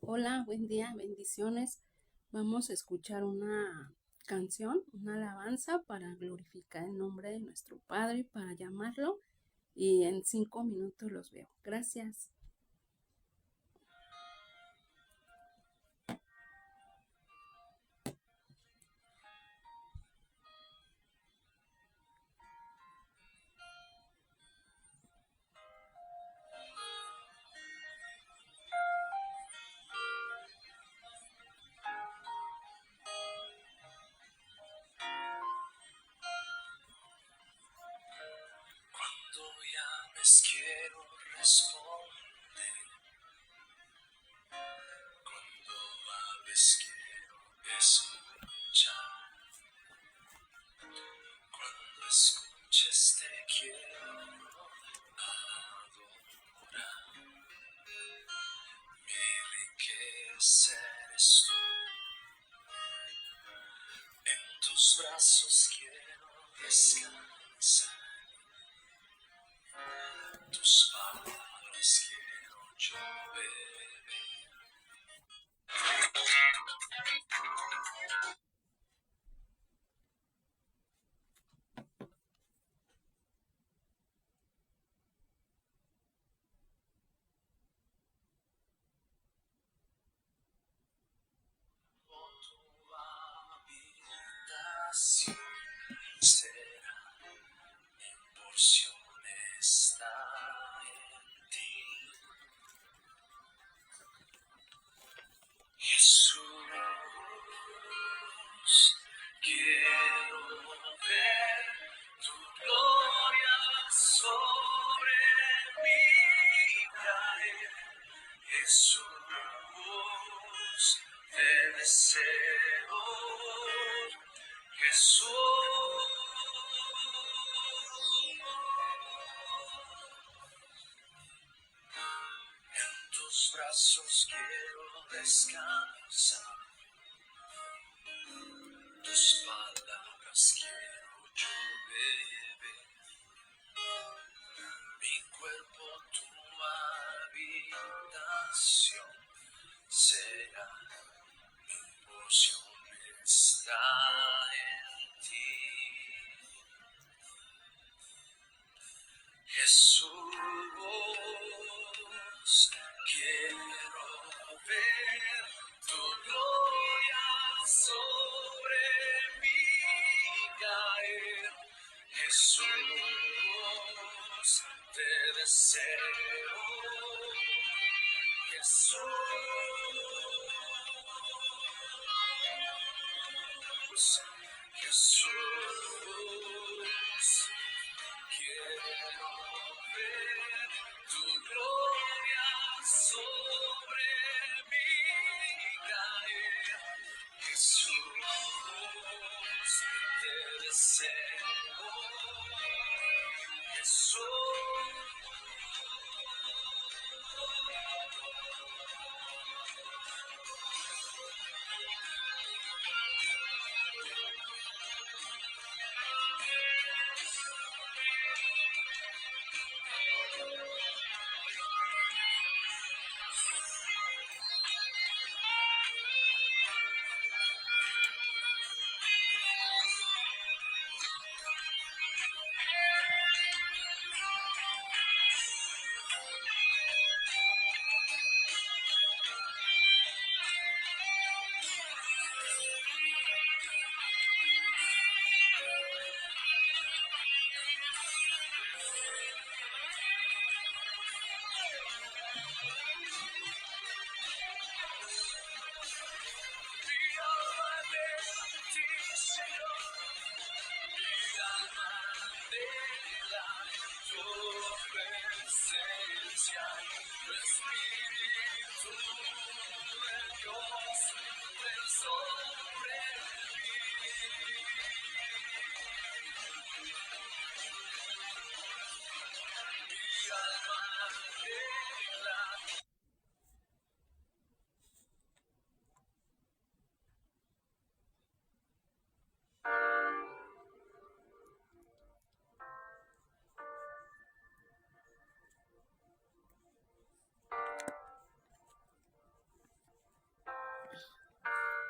Hola, buen día, bendiciones. Vamos a escuchar una canción, una alabanza para glorificar el nombre de nuestro Padre, para llamarlo y en 5 minutos los veo. Gracias. Cuando llames quiero responder, cuando hables quiero escuchar, cuando escuches te quiero adorar. Mi riqueza eres tú, en tus brazos quiero descansar, tus palabras quiero yo beber. Tu habitación será mi porción, está en ti. Jesús, quiero ver tu gloria sobre mí caer. Jesús, te deseo. Jesús, en tus brazos quiero descansar, tus palabras quiero yo beber. Mi cuerpo tu habitación será, mi porción está en ti. Jesús, quiero ver tu gloria sobre mí caer. Jesús, te deseo. Jesús, Jesús, quiero ver tu gloria sobre mí caer. Jesús, te deseo.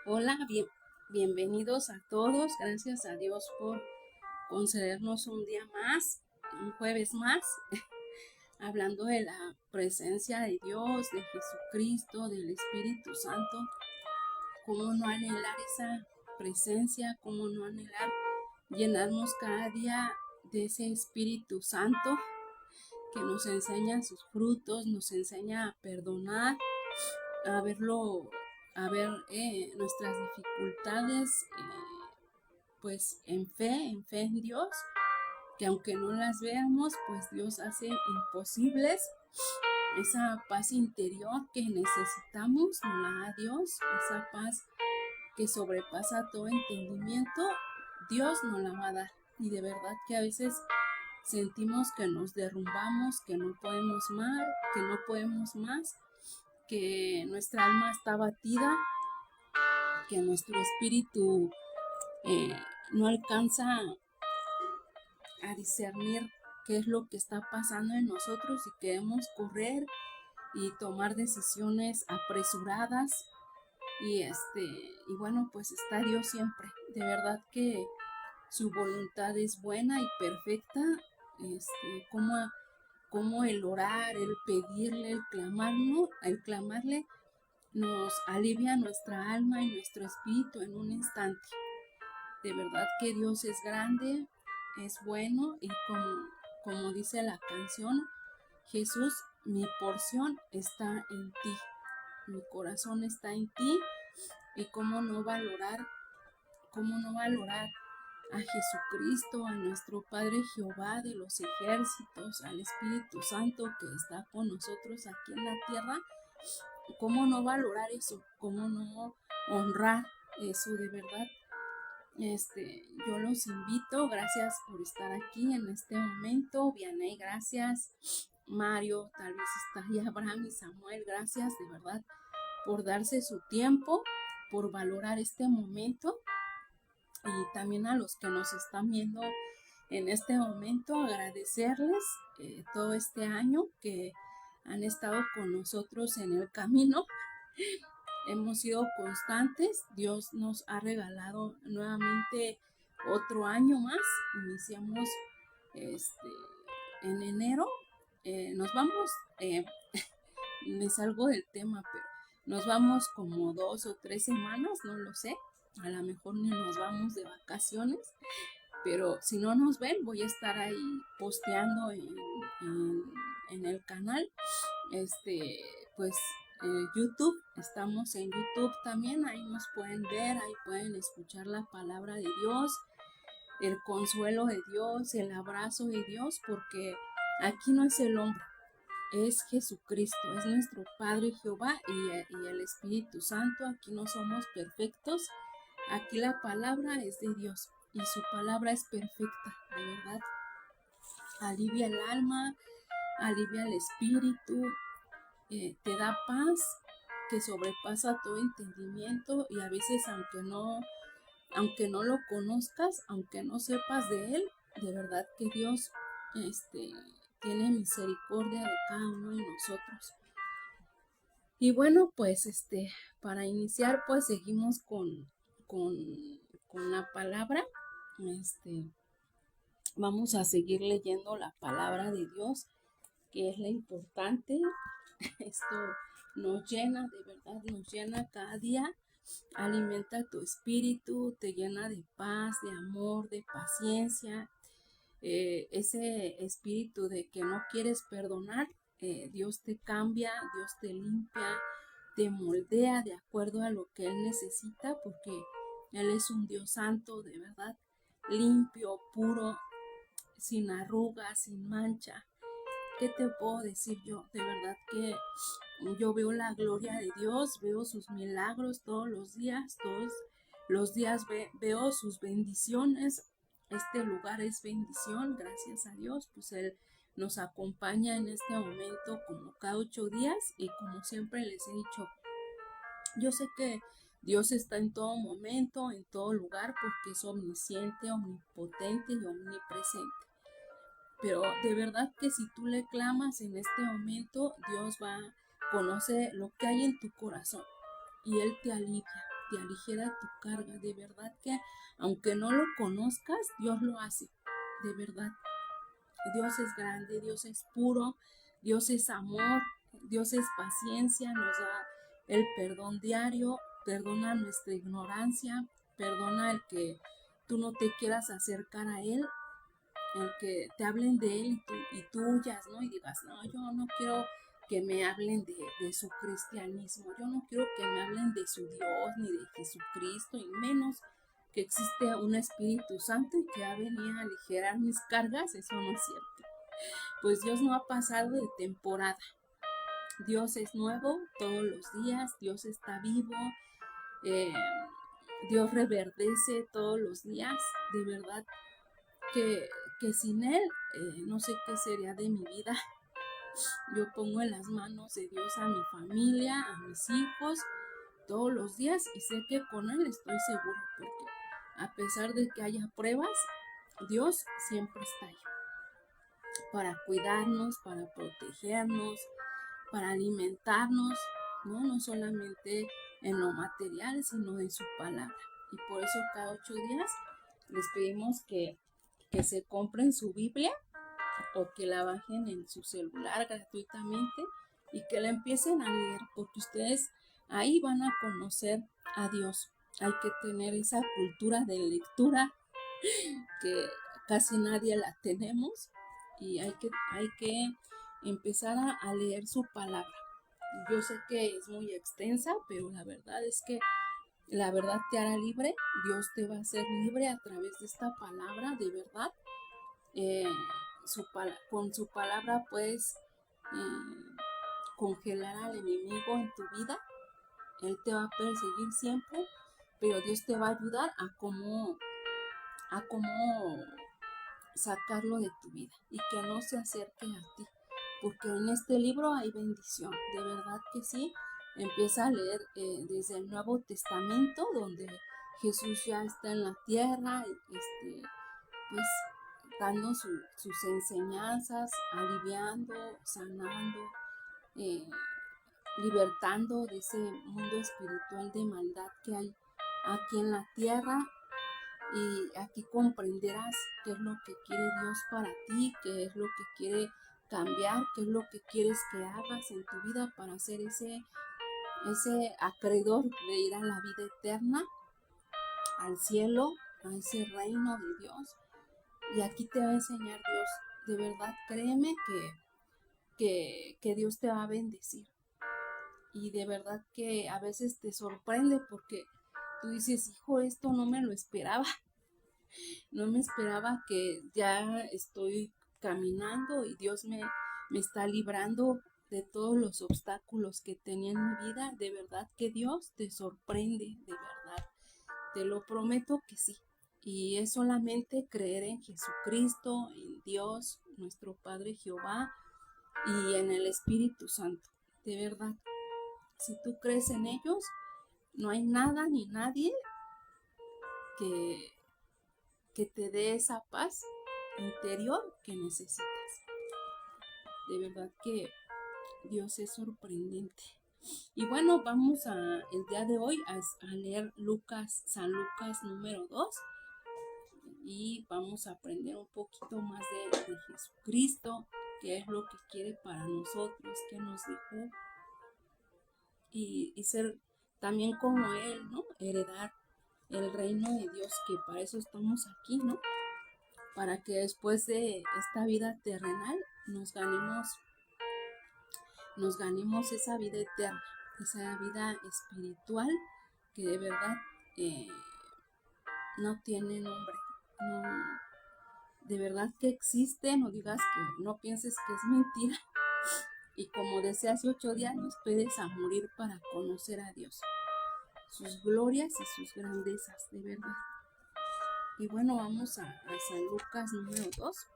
Hola, bienvenidos a todos. Gracias a Dios por concedernos un día más, un jueves más, hablando de la presencia de Dios, de Jesucristo, del Espíritu Santo. ¿Cómo no anhelar esa presencia? ¿Cómo no anhelar llenarnos cada día de ese Espíritu Santo que nos enseña sus frutos, nos enseña a perdonar, a verlo, a ver nuestras dificultades, pues en fe en Dios, que aunque no las veamos, pues Dios hace imposibles. Esa paz interior que necesitamos nos la da Dios, esa paz que sobrepasa todo entendimiento, Dios nos la va a dar. Y de verdad que a veces sentimos que nos derrumbamos, que no podemos más, que no podemos más, que nuestra alma está batida, que nuestro espíritu eh, no alcanza a discernir qué es lo que está pasando en nosotros y queremos correr y tomar decisiones apresuradas y bueno, pues está Dios siempre. De verdad que su voluntad es buena y perfecta. Como el orar, el pedirle, el clamarle nos alivia nuestra alma y nuestro espíritu en un instante. De verdad que Dios es grande, es bueno y como dice la canción, Jesús, mi porción está en ti, mi corazón está en ti y cómo no valorar a Jesucristo, a nuestro Padre Jehová de los ejércitos, al Espíritu Santo que está con nosotros aquí en la tierra. ¿Cómo no valorar eso? ¿Cómo no honrar eso de verdad? Yo los invito, gracias por estar aquí en este momento. Vianey, gracias. Mario, tal vez está ahí Abraham y Samuel, gracias de verdad por darse su tiempo, por valorar este momento. Y también a los que nos están viendo en este momento, agradecerles todo este año que han estado con nosotros en el camino. Hemos sido constantes, Dios nos ha regalado nuevamente otro año más. Iniciamos en enero, nos vamos, me salgo del tema, pero nos vamos como 2 o 3 semanas, no lo sé, a lo mejor ni nos vamos de vacaciones, pero si no nos ven, voy a estar ahí posteando en el canal, pues YouTube, estamos en YouTube también, ahí nos pueden ver, ahí pueden escuchar la palabra de Dios, el consuelo de Dios, el abrazo de Dios, porque aquí no es el hombre, es Jesucristo, es nuestro Padre Jehová y el Espíritu Santo. Aquí no somos perfectos, aquí la palabra es de Dios y su palabra es perfecta, de verdad. Alivia el alma, alivia el espíritu, te da paz que sobrepasa todo entendimiento y a veces aunque no lo conozcas, aunque no sepas de él, de verdad que Dios tiene misericordia de cada uno de nosotros. Y bueno, pues para iniciar, pues seguimos con, con la palabra. Vamos a seguir leyendo la palabra de Dios, que es lo importante. Esto nos llena, de verdad, nos llena cada día, alimenta tu espíritu, te llena de paz, de amor, de paciencia. Ese espíritu de que no quieres perdonar, Dios te cambia, Dios te limpia, te moldea de acuerdo a lo que Él necesita, porque Él es un Dios santo, de verdad, limpio, puro, sin arrugas, sin mancha. ¿Qué te puedo decir yo? De verdad que yo veo la gloria de Dios, veo sus milagros todos los días veo sus bendiciones. Este lugar es bendición, gracias a Dios, pues Él nos acompaña en este momento como cada 8 días y como siempre les he dicho, yo sé que Dios está en todo momento, en todo lugar, porque es omnisciente, omnipotente y omnipresente. Pero de verdad que si tú le clamas en este momento, Dios conoce lo que hay en tu corazón y Él te alivia. te aligera tu carga. De verdad que aunque no lo conozcas, Dios lo hace. De verdad. Dios es grande, Dios es puro, Dios es amor, Dios es paciencia, nos da el perdón diario, perdona nuestra ignorancia, perdona el que tú no te quieras acercar a Él, el que te hablen de Él y tú huyas, ¿no? Y digas, no, yo no quiero que me hablen de su cristianismo, yo no quiero que me hablen de su Dios ni de Jesucristo, y menos que existe un Espíritu Santo y que ha venido a aligerar mis cargas. Eso no es cierto. Pues Dios no ha pasado de temporada. Dios es nuevo todos los días, Dios está vivo, eh, Dios reverdece todos los días. De verdad que sin Él no sé qué sería de mi vida. Yo pongo en las manos de Dios a mi familia, a mis hijos, todos los días, y sé que con Él estoy seguro, porque a pesar de que haya pruebas, Dios siempre está ahí para cuidarnos, para protegernos, para alimentarnos, no solamente en lo material, sino en su palabra. Y por eso cada 8 días les pedimos que se compren su Biblia o que la bajen en su celular gratuitamente y que la empiecen a leer, porque ustedes ahí van a conocer a Dios. Hay que tener esa cultura de lectura que casi nadie la tenemos, y hay que empezar a leer su palabra. Yo sé que es muy extensa, pero la verdad es que la verdad te hará libre. Dios te va a hacer libre a través de esta palabra, de verdad. Eh, con su palabra puedes congelar al enemigo en tu vida. Él te va a perseguir siempre, pero Dios te va a ayudar a cómo sacarlo de tu vida y que no se acerque a ti, porque en este libro hay bendición, de verdad que sí. Empieza a leer desde el Nuevo Testamento, donde Jesús ya está en la tierra, pues dando sus enseñanzas, aliviando, sanando, eh, libertando de ese mundo espiritual de maldad que hay aquí en la tierra. Y aquí comprenderás qué es lo que quiere Dios para ti, qué es lo que quiere cambiar, qué es lo que quieres que hagas en tu vida para ser ese acreedor de ir a la vida eterna, al cielo, a ese reino de Dios. Y aquí te va a enseñar Dios. De verdad, créeme que Dios te va a bendecir. Y de verdad que a veces te sorprende porque tú dices, hijo, esto no me lo esperaba. No me esperaba que ya estoy caminando y Dios me está librando de todos los obstáculos que tenía en mi vida. De verdad que Dios te sorprende, de verdad. Te lo prometo que sí. Y es solamente creer en Jesucristo, en Dios, nuestro Padre Jehová, y en el Espíritu Santo. De verdad, si tú crees en ellos, no hay nada ni nadie que te dé esa paz interior que necesitas. De verdad que Dios es sorprendente. Y bueno, vamos el día de hoy a leer San Lucas número 2, y vamos a aprender un poquito más de Jesucristo, qué es lo que quiere para nosotros, qué nos dejó, y ser también como Él, ¿no? Heredar el reino de Dios, que para eso estamos aquí, ¿no? Para que después de esta vida terrenal nos ganemos esa vida eterna, esa vida espiritual que de verdad no tiene nombre. No, de verdad que existe, no digas que no pienses que es mentira. Y como decía hace 8 días, no esperes a morir para conocer a Dios, sus glorias y sus grandezas, de verdad. Y bueno, vamos a San Lucas número 2.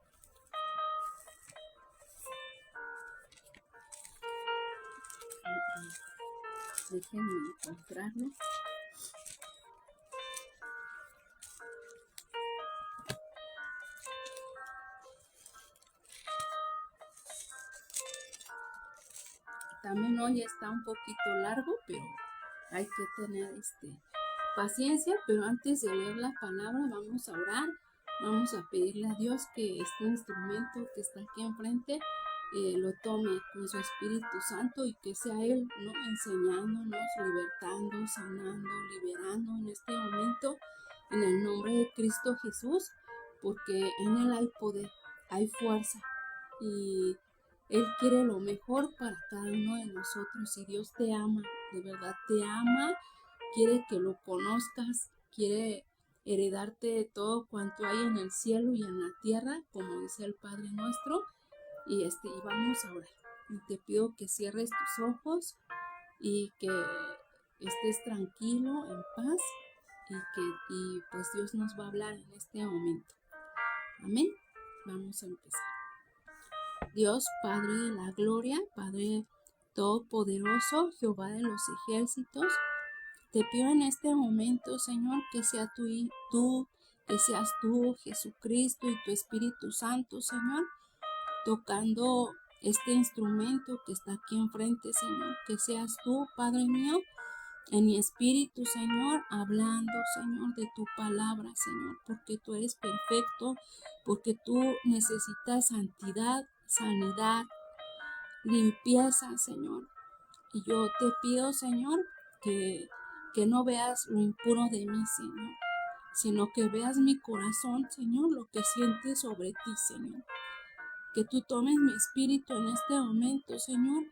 Déjenme encontrarlo. También hoy está un poquito largo, pero hay que tener paciencia, pero antes de leer la palabra vamos a orar, vamos a pedirle a Dios que este instrumento que está aquí enfrente lo tome con su Espíritu Santo y que sea Él, ¿no?, enseñándonos, libertando, sanando, liberando en este momento, en el nombre de Cristo Jesús, porque en Él hay poder, hay fuerza y Él quiere lo mejor para cada uno de nosotros. Y Dios te ama, de verdad te ama, quiere que lo conozcas, quiere heredarte todo cuanto hay en el cielo y en la tierra, como dice el Padre nuestro. Y vamos a orar. Y te pido que cierres tus ojos y que estés tranquilo, en paz, y pues Dios nos va a hablar en este momento. Amén. Vamos a empezar. Dios, Padre de la gloria, Padre todopoderoso, Jehová de los ejércitos, te pido en este momento, Señor, que seas tú, Jesucristo, y tu Espíritu Santo, Señor, tocando este instrumento que está aquí enfrente, Señor. Que seas tú, Padre mío, en mi espíritu, Señor, hablando, Señor, de tu palabra, Señor, porque tú eres perfecto, porque tú necesitas santidad, sanidad, limpieza, Señor. Y yo te pido, Señor, que no veas lo impuro de mí, Señor, sino que veas mi corazón, Señor, lo que siente sobre ti, Señor. Que tú tomes mi espíritu en este momento, Señor,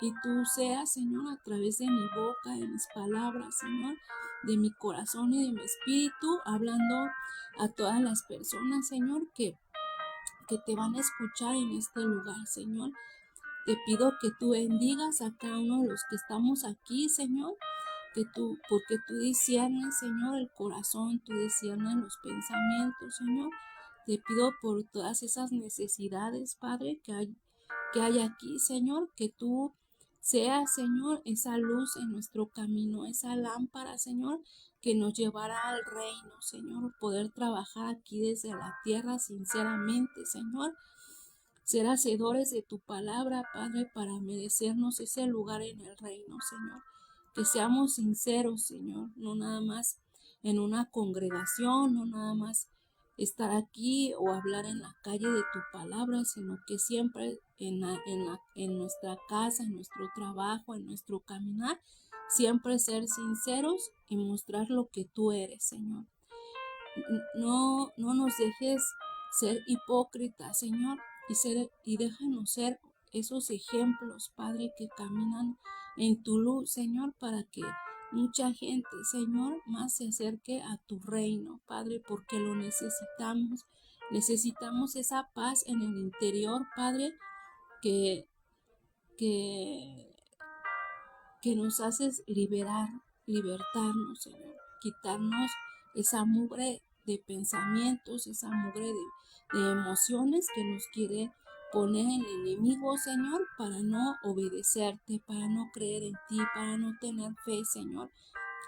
y tú seas, Señor, a través de mi boca, de mis palabras, Señor, de mi corazón y de mi espíritu, hablando a todas las personas, Señor, que te van a escuchar en este lugar, Señor. Te pido que tú bendigas a cada uno de los que estamos aquí, Señor, porque tú disciernes, Señor, el corazón, tú disciernes los pensamientos, Señor. Te pido por todas esas necesidades, Padre, que hay aquí, Señor, que tú seas, Señor, esa luz en nuestro camino, esa lámpara, Señor, que nos llevará al reino, Señor, poder trabajar aquí desde la tierra sinceramente, Señor, ser hacedores de tu palabra, Padre, para merecernos ese lugar en el reino, Señor. Que seamos sinceros, Señor, no nada más en una congregación, no nada más estar aquí o hablar en la calle de tu palabra, sino que siempre en nuestra casa, en nuestro trabajo, en nuestro caminar, siempre ser sinceros y mostrar lo que tú eres, Señor. No nos dejes ser hipócritas, Señor, y déjanos ser esos ejemplos, Padre, que caminan en tu luz, Señor, para que mucha gente, Señor, más se acerque a tu reino, Padre, porque lo necesitamos. Necesitamos esa paz en el interior, Padre, que, que, que nos haces libertarnos, Señor, quitarnos esa mugre de pensamientos, esa mugre de emociones que nos quiere poner el enemigo, Señor, para no obedecerte, para no creer en ti, para no tener fe, Señor.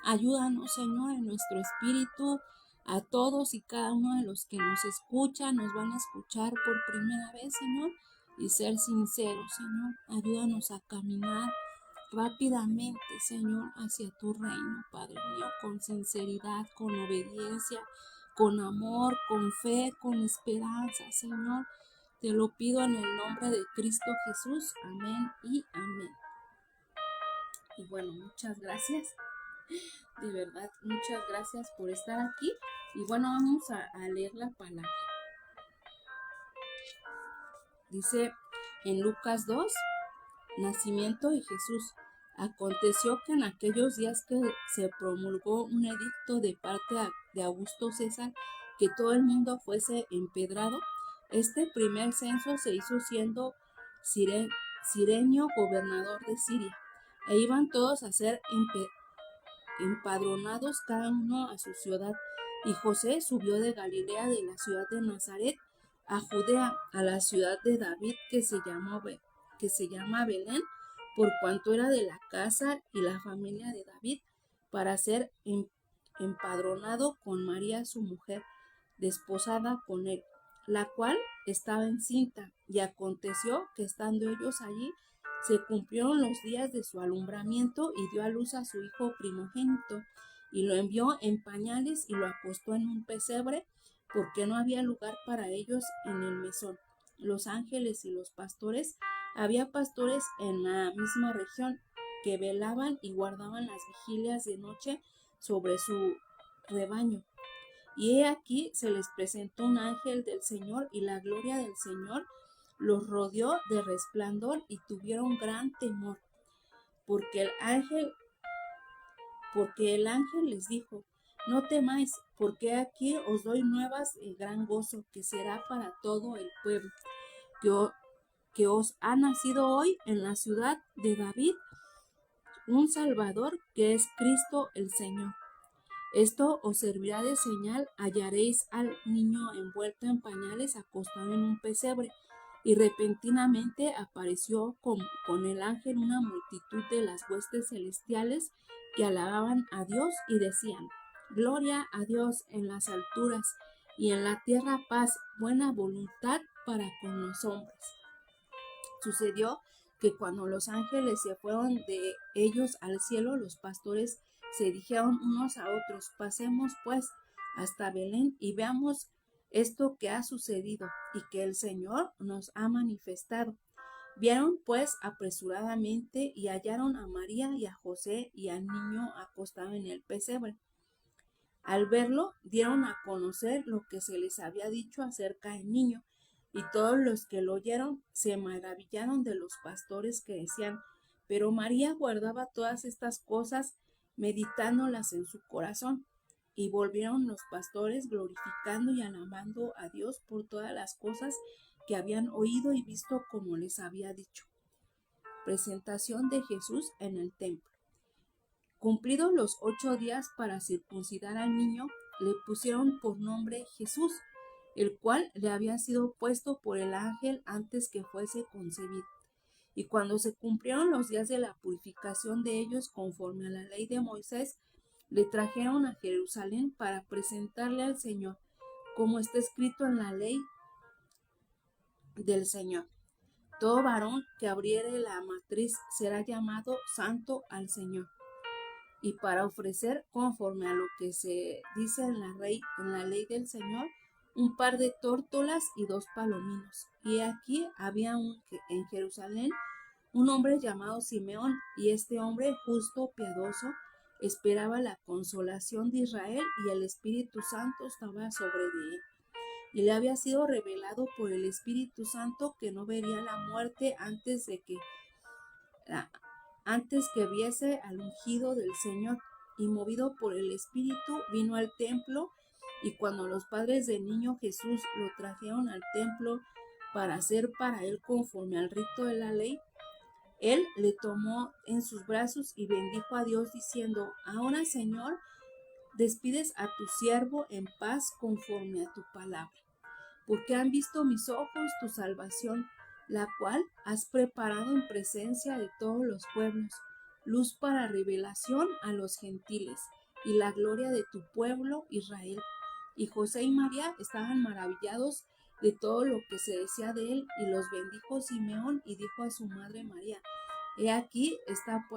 Ayúdanos, Señor, en nuestro espíritu, a todos y cada uno de los que nos escuchan, nos van a escuchar por primera vez, Señor, y ser sinceros, Señor. Ayúdanos a caminar rápidamente, Señor, hacia tu reino, Padre mío, con sinceridad, con obediencia, con amor, con fe, con esperanza, Señor. Te lo pido en el nombre de Cristo Jesús. Amén y amén. Y bueno, muchas gracias. De verdad, muchas gracias por estar aquí. Y bueno, vamos a leer la palabra. Dice en Lucas 2, nacimiento de Jesús. Aconteció que en aquellos días que se promulgó un edicto de parte de Augusto César que todo el mundo fuese empedrado, este primer censo se hizo siendo Cirenio gobernador de Siria, e iban todos a ser empadronados cada uno a su ciudad. Y José subió de Galilea, de la ciudad de Nazaret, a Judea, a la ciudad de David, que se llama Belén, por cuanto era de la casa y la familia de David, para ser empadronado con María su mujer, desposada con él, la cual estaba encinta. Y aconteció que estando ellos allí, se cumplieron los días de su alumbramiento, y dio a luz a su hijo primogénito. y lo envió en pañales y lo acostó en un pesebre, porque no había lugar para ellos en el mesón. Los ángeles y los pastores, había pastores en la misma región que velaban y guardaban las vigilias de noche sobre su rebaño. Y he aquí se les presentó un ángel del Señor, y la gloria del Señor los rodeó de resplandor, y tuvieron gran temor, porque el ángel les dijo: no temáis, porque aquí os doy nuevas de gran gozo, que será para todo el pueblo, que os ha nacido hoy en la ciudad de David un Salvador, que es Cristo el Señor. Esto os servirá de señal: hallaréis al niño envuelto en pañales, acostado en un pesebre. Y repentinamente apareció con el ángel una multitud de las huestes celestiales, que alababan a Dios y decían: gloria a Dios en las alturas, y en la tierra paz, buena voluntad para con los hombres. Sucedió que cuando los ángeles se fueron de ellos al cielo, los pastores se dijeron unos a otros: pasemos pues hasta Belén y veamos esto que ha sucedido y que el Señor nos ha manifestado. Vieron pues apresuradamente y hallaron a María y a José y al niño acostado en el pesebre. Al verlo, dieron a conocer lo que se les había dicho acerca del niño, y todos los que lo oyeron se maravillaron de los pastores, que decían: pero María guardaba todas estas cosas, meditándolas en su corazón. Y volvieron los pastores glorificando y alabando a Dios por todas las cosas que habían oído y visto, como les había dicho. Presentación de Jesús en el templo. Cumplidos los 8 días para circuncidar al niño, le pusieron por nombre Jesús, el cual le había sido puesto por el ángel antes que fuese concebido. Y cuando se cumplieron los días de la purificación de ellos conforme a la ley de Moisés, le trajeron a Jerusalén para presentarle al Señor, como está escrito en la ley del Señor: todo varón que abriere la matriz será llamado santo al Señor. Y para ofrecer, conforme a lo que se dice en la ley del Señor, un par de tórtolas y 2 palominos. Y aquí había en Jerusalén un hombre llamado Simeón, y este hombre, justo, piadoso, esperaba la consolación de Israel, y el Espíritu Santo estaba sobre de él. Y le había sido revelado por el Espíritu Santo que no vería la muerte antes que viese al ungido del Señor. Y movido por el Espíritu, vino al templo. Y cuando los padres del niño Jesús lo trajeron al templo para hacer para él conforme al rito de la ley, él le tomó en sus brazos y bendijo a Dios, diciendo: ahora, Señor, despides a tu siervo en paz conforme a tu palabra, porque han visto mis ojos tu salvación, la cual has preparado en presencia de todos los pueblos, luz para revelación a los gentiles, y la gloria de tu pueblo Israel. Y José y María estaban maravillados de todo lo que se decía de él, y los bendijo Simeón, y dijo a su madre María: he aquí está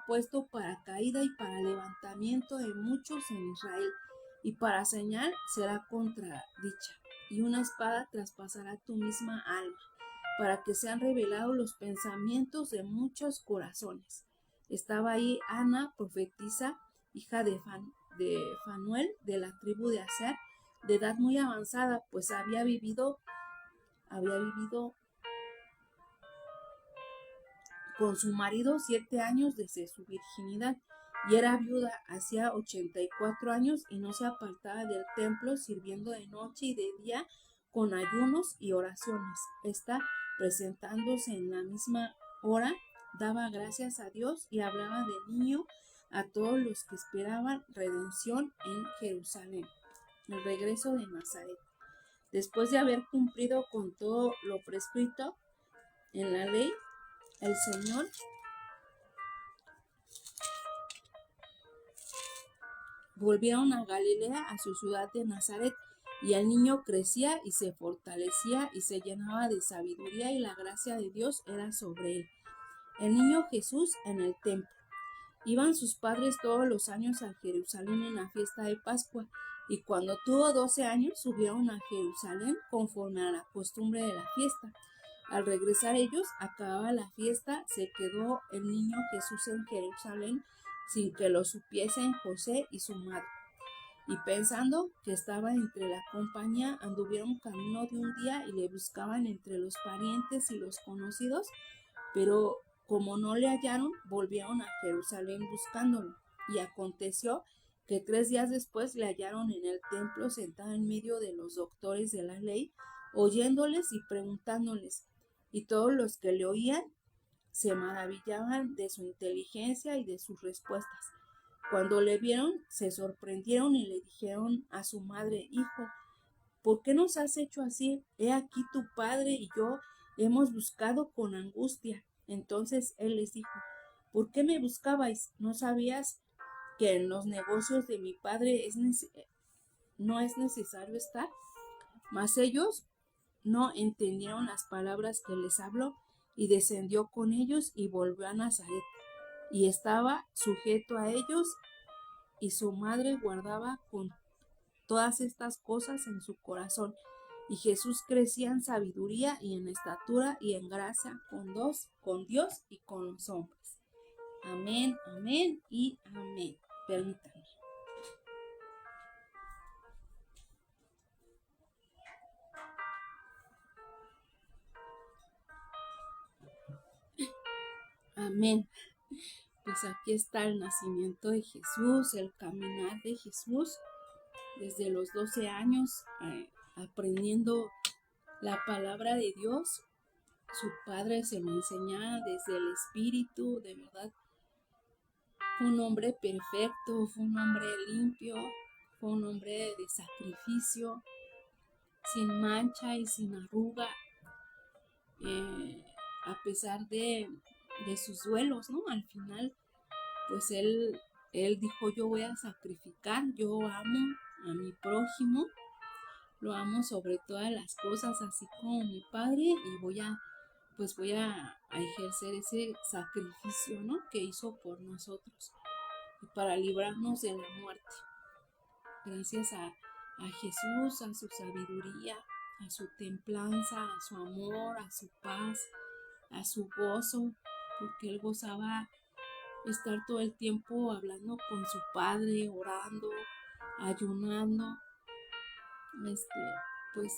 puesto para caída y para levantamiento de muchos en Israel, y para señal será contradicha, y una espada traspasará tu misma alma, para que sean revelados los pensamientos de muchos corazones. Estaba ahí Ana, profetisa, hija de Fanuel, de la tribu de Aser, de edad muy avanzada, pues había vivido con su marido 7 años desde su virginidad, y era viuda hacía 84 años, y no se apartaba del templo, sirviendo de noche y de día con ayunos y oraciones. Esta, presentándose en la misma hora, daba gracias a Dios y hablaba del niño a todos los que esperaban redención en Jerusalén. El regreso de Nazaret. Después de haber cumplido con todo lo prescrito en la ley, el Señor volvieron a Galilea, a su ciudad de Nazaret, y el niño crecía y se fortalecía y se llenaba de sabiduría, y la gracia de Dios era sobre él. El niño Jesús en el templo. Iban sus padres todos los años a Jerusalén en la fiesta de Pascua, y cuando tuvo 12 años subieron a Jerusalén conforme a la costumbre de la fiesta. Al regresar ellos, acababa la fiesta, se quedó el niño Jesús en Jerusalén sin que lo supiesen José y su madre. Y pensando que estaba entre la compañía, anduvieron camino de un día y le buscaban entre los parientes y los conocidos, pero como no le hallaron, volvieron a Jerusalén buscándolo. Y aconteció que 3 días después le hallaron en el templo sentado en medio de los doctores de la ley, oyéndoles y preguntándoles. Y todos los que le oían se maravillaban de su inteligencia y de sus respuestas. Cuando le vieron, se sorprendieron y le dijeron a su madre: Hijo, ¿por qué nos has hecho así? He aquí tu padre y yo hemos buscado con angustia. Entonces él les dijo: ¿por qué me buscabais? ¿No sabías que en los negocios de mi padre no es necesario estar? Mas ellos no entendieron las palabras que les habló, y descendió con ellos y volvió a Nazaret. Y estaba sujeto a ellos, y su madre guardaba con todas estas cosas en su corazón. Y Jesús crecía en sabiduría y en estatura y en gracia con Dios y con los hombres. Amén, amén y amén. Permítanme. Amén. Pues aquí está el nacimiento de Jesús, el caminar de Jesús desde los 12 años, aprendiendo la palabra de Dios. Su padre se lo enseñaba desde el Espíritu, de verdad. Fue un hombre perfecto, fue un hombre limpio, fue un hombre de sacrificio, sin mancha y sin arruga, a pesar de sus duelos, ¿no? Al final, pues él dijo: yo voy a sacrificar, yo amo a mi prójimo, lo amo sobre todas las cosas, así como mi padre, y voy a ejercer ese sacrificio, ¿no? Que hizo por nosotros y para librarnos de la muerte. Gracias a Jesús, a su sabiduría, a su templanza, a su amor, a su paz, a su gozo, porque él gozaba estar todo el tiempo hablando con su padre, orando, ayunando. Pues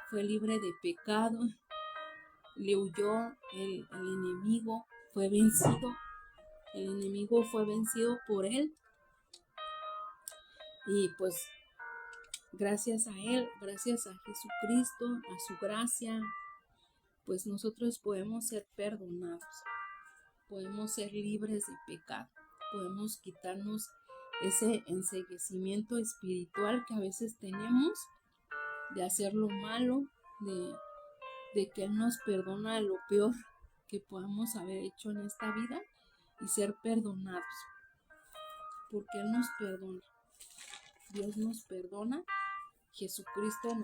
fue libre de pecado, le huyó el enemigo, fue vencido. El enemigo fue vencido por él, y pues gracias a él, gracias a Jesucristo, a su gracia, pues nosotros podemos ser perdonados, podemos ser libres de pecado, podemos quitarnos ese enceguecimiento espiritual que a veces tenemos de hacer lo malo, de que Él nos perdona lo peor que podamos haber hecho en esta vida y ser perdonados, porque Él nos perdona. Dios nos perdona, Jesucristo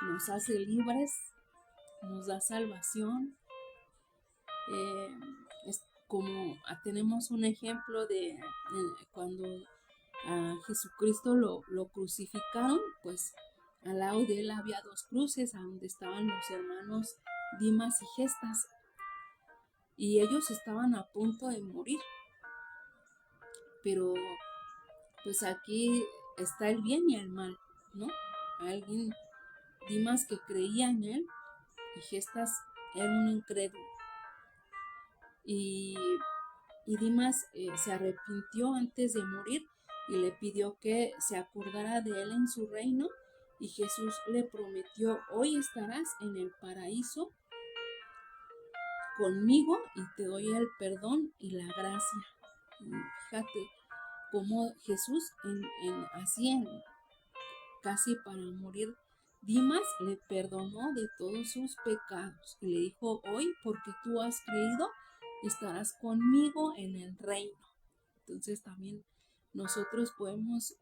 nos hace libres, nos da salvación. Es como tenemos un ejemplo de cuando a Jesucristo lo crucificaron, pues al lado de él había 2 cruces, a donde estaban los hermanos Dimas y Gestas, y ellos estaban a punto de morir, pero pues aquí está el bien y el mal, ¿no? Alguien, Dimas, que creía en él, y Gestas era un incrédulo. Y Dimas se arrepintió antes de morir y le pidió que se acordara de él en su reino, y Jesús le prometió: hoy estarás en el paraíso conmigo y te doy el perdón y la gracia. Y fíjate cómo Jesús casi para morir, Dimas le perdonó de todos sus pecados y le dijo: hoy, porque tú has creído, estarás conmigo en el reino. Entonces también nosotros podemos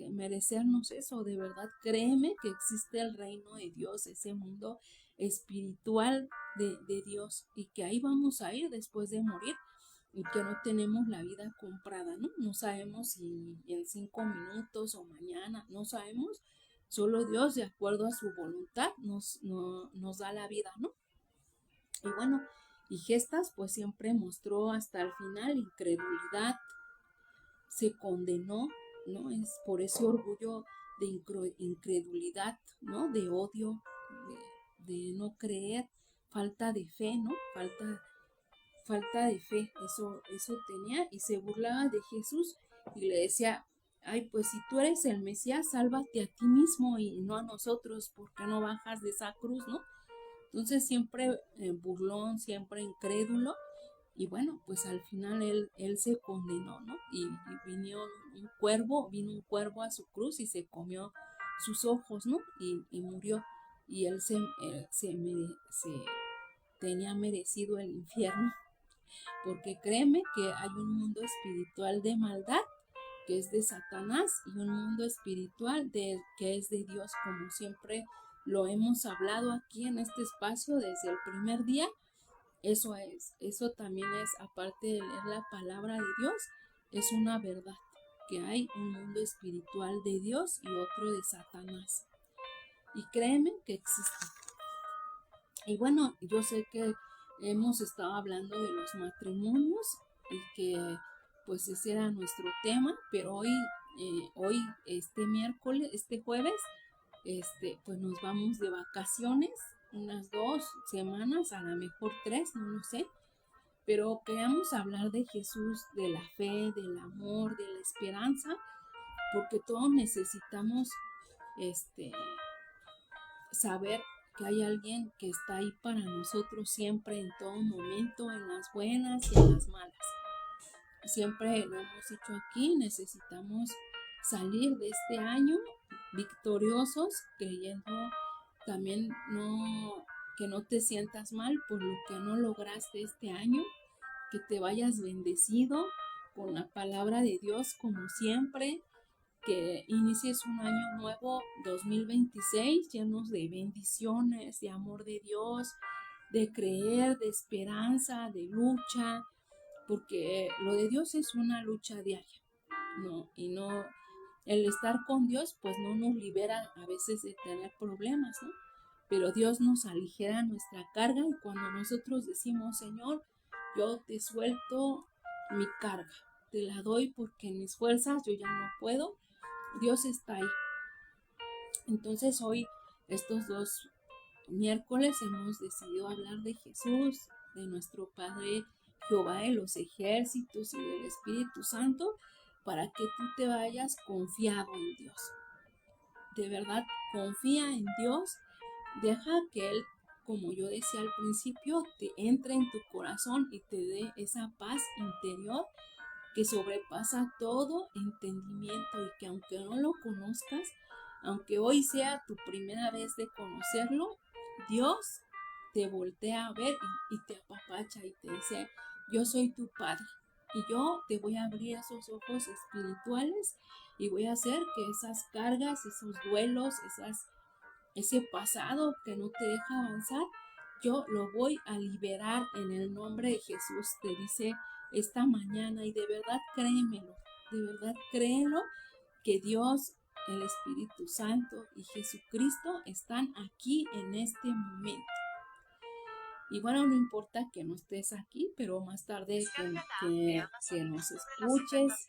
merecernos eso. De verdad, créeme que existe el reino de Dios, ese mundo espiritual de Dios, y que ahí vamos a ir después de morir. y que no tenemos la vida comprada, ¿no? No sabemos si en 5 minutos o mañana, no sabemos. Solo Dios, de acuerdo a su voluntad, nos da la vida, ¿no? Y bueno, y Gestas pues siempre mostró hasta el final incredulidad, se condenó, ¿no? Es por ese orgullo de incredulidad, ¿no? De odio, de no creer, falta de fe, ¿no? Falta de fe, eso tenía, y se burlaba de Jesús y le decía, ay, pues si tú eres el Mesías, sálvate a ti mismo y no a nosotros, ¿por qué no bajas de esa cruz, no? Entonces siempre burlón, siempre incrédulo, y bueno, pues al final él se condenó, ¿no? Y vino un cuervo a su cruz y se comió sus ojos, ¿no? Y murió, y él se tenía merecido el infierno, porque créeme que hay un mundo espiritual de maldad que es de Satanás y un mundo espiritual que es de Dios, como siempre lo hemos hablado aquí en este espacio desde el primer día. Eso también es, aparte de leer la palabra de Dios, es una verdad, que hay un mundo espiritual de Dios y otro de Satanás. Y créeme que existe. Y bueno, yo sé que hemos estado hablando de los matrimonios y que pues ese era nuestro tema, pero hoy este miércoles, este jueves, pues nos vamos de vacaciones, unas 2 semanas, a lo mejor 3, no lo sé, pero queremos hablar de Jesús, de la fe, del amor, de la esperanza, porque todos necesitamos este, saber que hay alguien que está ahí para nosotros siempre, en todo momento, en las buenas y en las malas. Siempre lo hemos dicho aquí, necesitamos salir de este año victoriosos, creyendo también que no te sientas mal por lo que no lograste este año, que te vayas bendecido con la palabra de Dios como siempre, que inicies un año nuevo 2026 llenos de bendiciones, de amor de Dios, de creer, de esperanza, de lucha, porque lo de Dios es una lucha diaria, ¿no? Y no, el estar con Dios pues no nos libera a veces de tener problemas, ¿no? Pero Dios nos aligera nuestra carga, y cuando nosotros decimos, Señor, yo te suelto mi carga, te la doy porque en mis fuerzas yo ya no puedo, Dios está ahí. Entonces hoy, estos 2 miércoles, hemos decidido hablar de Jesús, de nuestro Padre Jehová de los ejércitos y del Espíritu Santo, para que tú te vayas confiado en Dios. De verdad, confía en Dios, deja que Él, como yo decía al principio, te entre en tu corazón y te dé esa paz interior que sobrepasa todo entendimiento, y que aunque no lo conozcas, aunque hoy sea tu primera vez de conocerlo, Dios te voltea a ver y te apapacha y te dice, yo soy tu Padre y yo te voy a abrir esos ojos espirituales y voy a hacer que esas cargas, esos duelos, ese pasado que no te deja avanzar, yo lo voy a liberar en el nombre de Jesús, te dice esta mañana. Y de verdad créemelo, de verdad créelo, que Dios, el Espíritu Santo y Jesucristo están aquí en este momento. Y bueno, no importa que no estés aquí, pero más tarde que nos escuches,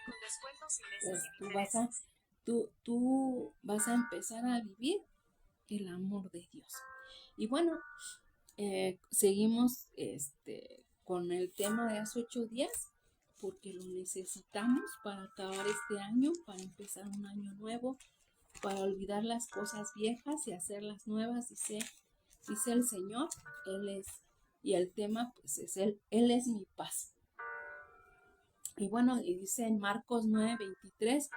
pues tú vas a empezar a vivir el amor de Dios. Y bueno, seguimos con el tema de hace 8 días, porque lo necesitamos para acabar este año, para empezar un año nuevo, para olvidar las cosas viejas y hacerlas nuevas, dice el Señor. Y el tema pues es Él es mi paz. Y bueno, y dice en Marcos 9:23,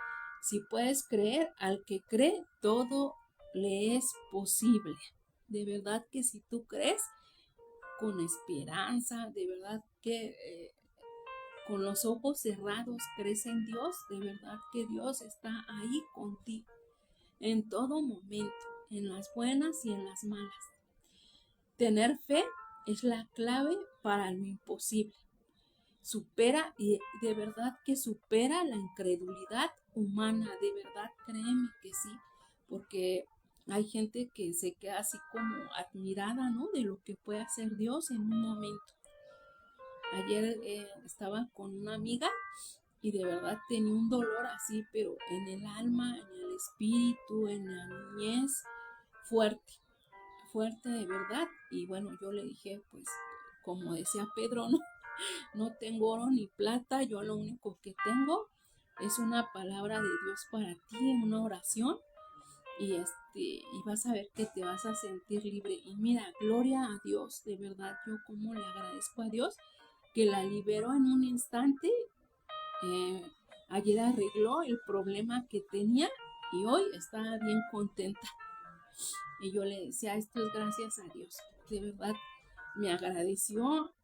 si puedes creer, al que cree, todo le es posible. De verdad que si tú crees con esperanza, de verdad que con los ojos cerrados crees en Dios, de verdad que Dios está ahí contigo en todo momento, en las buenas y en las malas. Tener fe es la clave para lo imposible. supera y de verdad que supera la incredulidad humana, de verdad créeme que sí, porque hay gente que se queda así como admirada, ¿no? De lo que puede hacer Dios en un momento. Ayer estaba con una amiga y de verdad tenía un dolor así, pero en el alma, en el espíritu, en la niñez, fuerte, fuerte de verdad. Y bueno, yo le dije, pues, como decía Pedro, ¿no? No tengo oro ni plata, yo lo único que tengo es una palabra de Dios para ti, una oración, y vas a ver que te vas a sentir libre. Y mira, gloria a Dios, de verdad, yo como le agradezco a Dios que la liberó en un instante. eh, Ayer arregló el problema que tenía y hoy está bien contenta. Y yo le decía, esto es gracias a Dios. De verdad, me agradeció,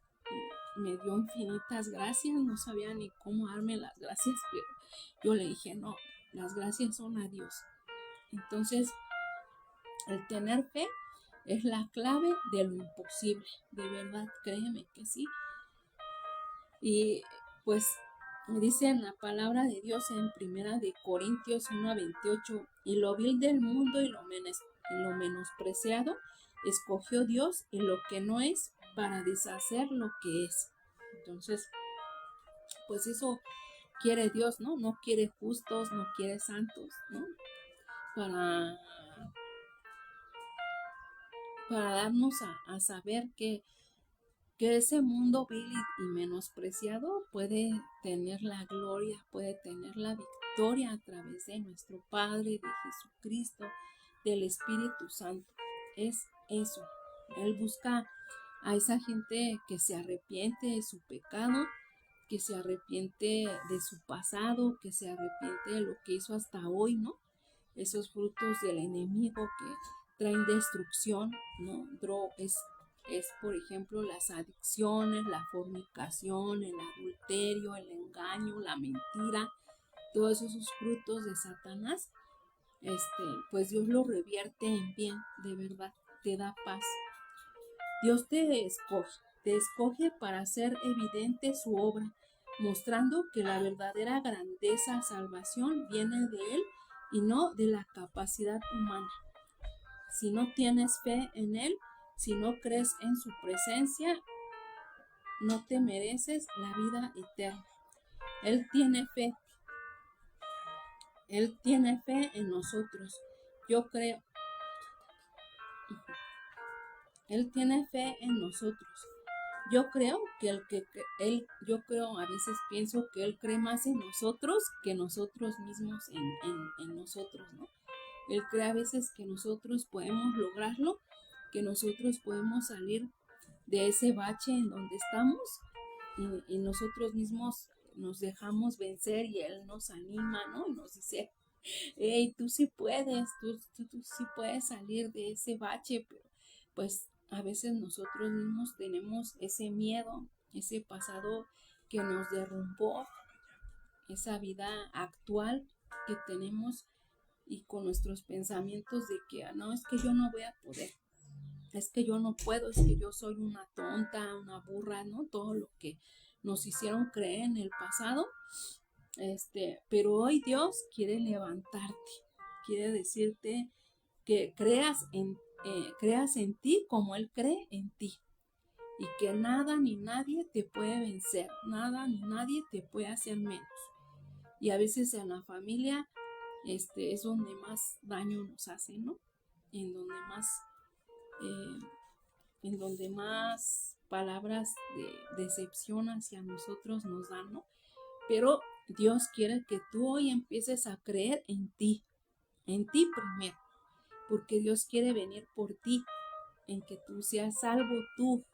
me dio infinitas gracias, no sabía ni cómo darme las gracias, pero yo le dije, no, las gracias son a Dios. Entonces, el tener fe es la clave de lo imposible, de verdad, créeme que sí. Y pues dice en la palabra de Dios en Primera de Corintios 1:28, y lo vil del mundo y lo menospreciado escogió Dios y lo que no es para deshacer lo que es. Entonces, pues eso quiere Dios, ¿no? No quiere justos, no quiere santos, ¿no? Para, para darnos a saber que ese mundo vil y menospreciado puede tener la gloria, puede tener la victoria a través de nuestro Padre, de Jesucristo, del Espíritu Santo. Es eso. Él busca a esa gente que se arrepiente de su pecado, que se arrepiente de su pasado, que se arrepiente de lo que hizo hasta hoy, ¿no? Esos frutos del enemigo que traen destrucción, ¿no? Es, por ejemplo, las adicciones, la fornicación, el adulterio, el engaño, la mentira, todos esos frutos de Satanás, pues Dios los revierte en bien, de verdad, te da paz. Dios te escoge para hacer evidente su obra, mostrando que la verdadera grandeza, salvación viene de Él y no de la capacidad humana. Si no tienes fe en Él, si no crees en su presencia, no te mereces la vida eterna. Él tiene fe en nosotros. Yo creo, Él tiene fe en nosotros. Yo creo yo creo, a veces pienso que Él cree más en nosotros que nosotros mismos en nosotros, ¿no? Él cree a veces que nosotros podemos lograrlo, que nosotros podemos salir de ese bache en donde estamos y nosotros mismos nos dejamos vencer y Él nos anima, ¿no? Y nos dice, hey, tú sí puedes, tú sí puedes salir de ese bache, pero pues a veces nosotros mismos tenemos ese miedo, ese pasado que nos derrumbó, esa vida actual que tenemos y con nuestros pensamientos de que no, es que yo no voy a poder, es que yo no puedo, es que yo soy una tonta, una burra, ¿no? Todo lo que nos hicieron creer en el pasado. Pero hoy Dios quiere levantarte, quiere decirte que creas en ti como Él cree en ti y que nada ni nadie te puede vencer, nada ni nadie te puede hacer menos. Y a veces en la familia es donde más daño nos hace, ¿no? En donde más, eh, en donde más palabras de decepción hacia nosotros nos dan, ¿no? Pero Dios quiere que tú hoy empieces a creer en ti primero, porque Dios quiere venir por ti, en que tú seas salvo tú,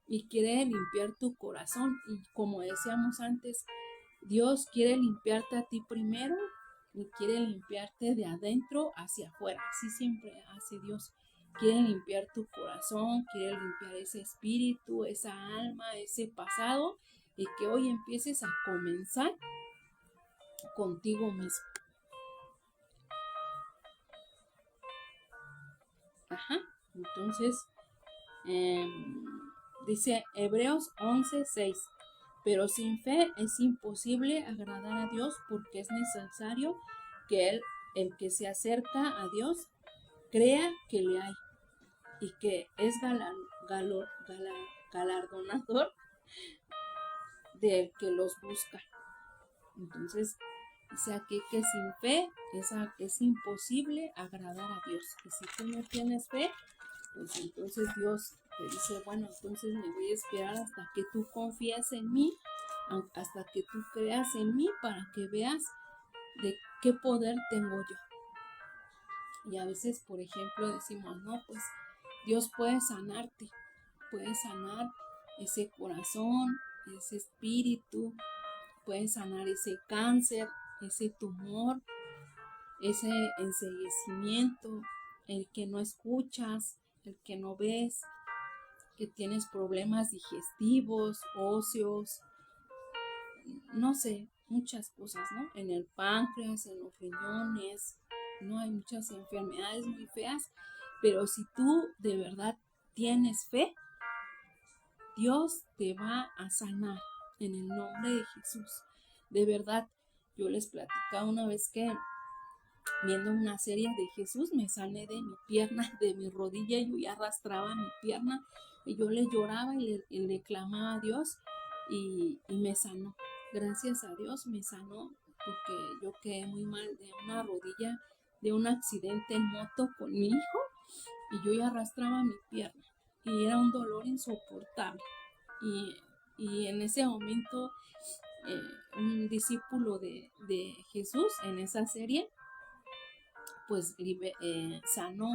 y quiere limpiar tu corazón. Y como decíamos antes, Dios quiere limpiarte a ti primero y quiere limpiarte de adentro hacia afuera. Así siempre hace Dios. Quiere limpiar tu corazón, quiere limpiar ese espíritu, esa alma, ese pasado, y que hoy empieces a comenzar contigo mismo. Ajá. Entonces, dice Hebreos 11:6. Pero sin fe es imposible agradar a Dios porque es necesario que el que se acerca a Dios, crea que le hay y que es galardonador del que los busca. Entonces, dice aquí que sin fe es imposible agradar a Dios. Y si tú no tienes fe, pues entonces Dios te dice, bueno, entonces me voy a esperar hasta que tú confíes en mí, hasta que tú creas en mí para que veas de qué poder tengo yo. Y a veces, por ejemplo, decimos, no, pues Dios puede sanar ese corazón, ese espíritu, puede sanar ese cáncer, ese tumor, ese enceguecimiento, el que no escuchas, el que no ves, que tienes problemas digestivos, óseos, no sé, muchas cosas, ¿no? En el páncreas, en los riñones, no hay muchas enfermedades muy feas, pero si tú de verdad tienes fe, Dios te va a sanar en el nombre de Jesús. De verdad, yo les platicaba una vez que viendo una serie de Jesús me sané de mi pierna, de mi rodilla, yo ya arrastraba mi pierna y yo le lloraba y le clamaba a Dios y me sanó. Gracias a Dios me sanó porque yo quedé muy mal de una rodilla, de un accidente en moto con mi hijo y yo ya arrastraba mi pierna y era un dolor insoportable. Y en ese momento un discípulo de Jesús en esa serie pues sanó,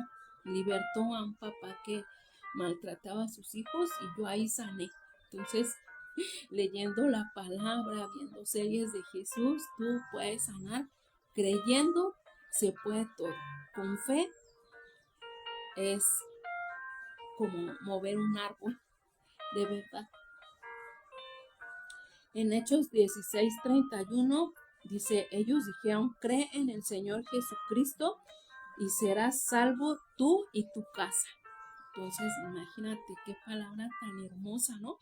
libertó a un papá que maltrataba a sus hijos y yo ahí sané. Entonces, leyendo la palabra, viendo series de Jesús, tú puedes sanar. Creyendo se puede todo. Con fe es como mover un árbol, de verdad. En Hechos 16:31 dice, ellos dijeron, cree en el Señor Jesucristo y serás salvo tú y tu casa. Entonces, imagínate qué palabra tan hermosa, ¿no?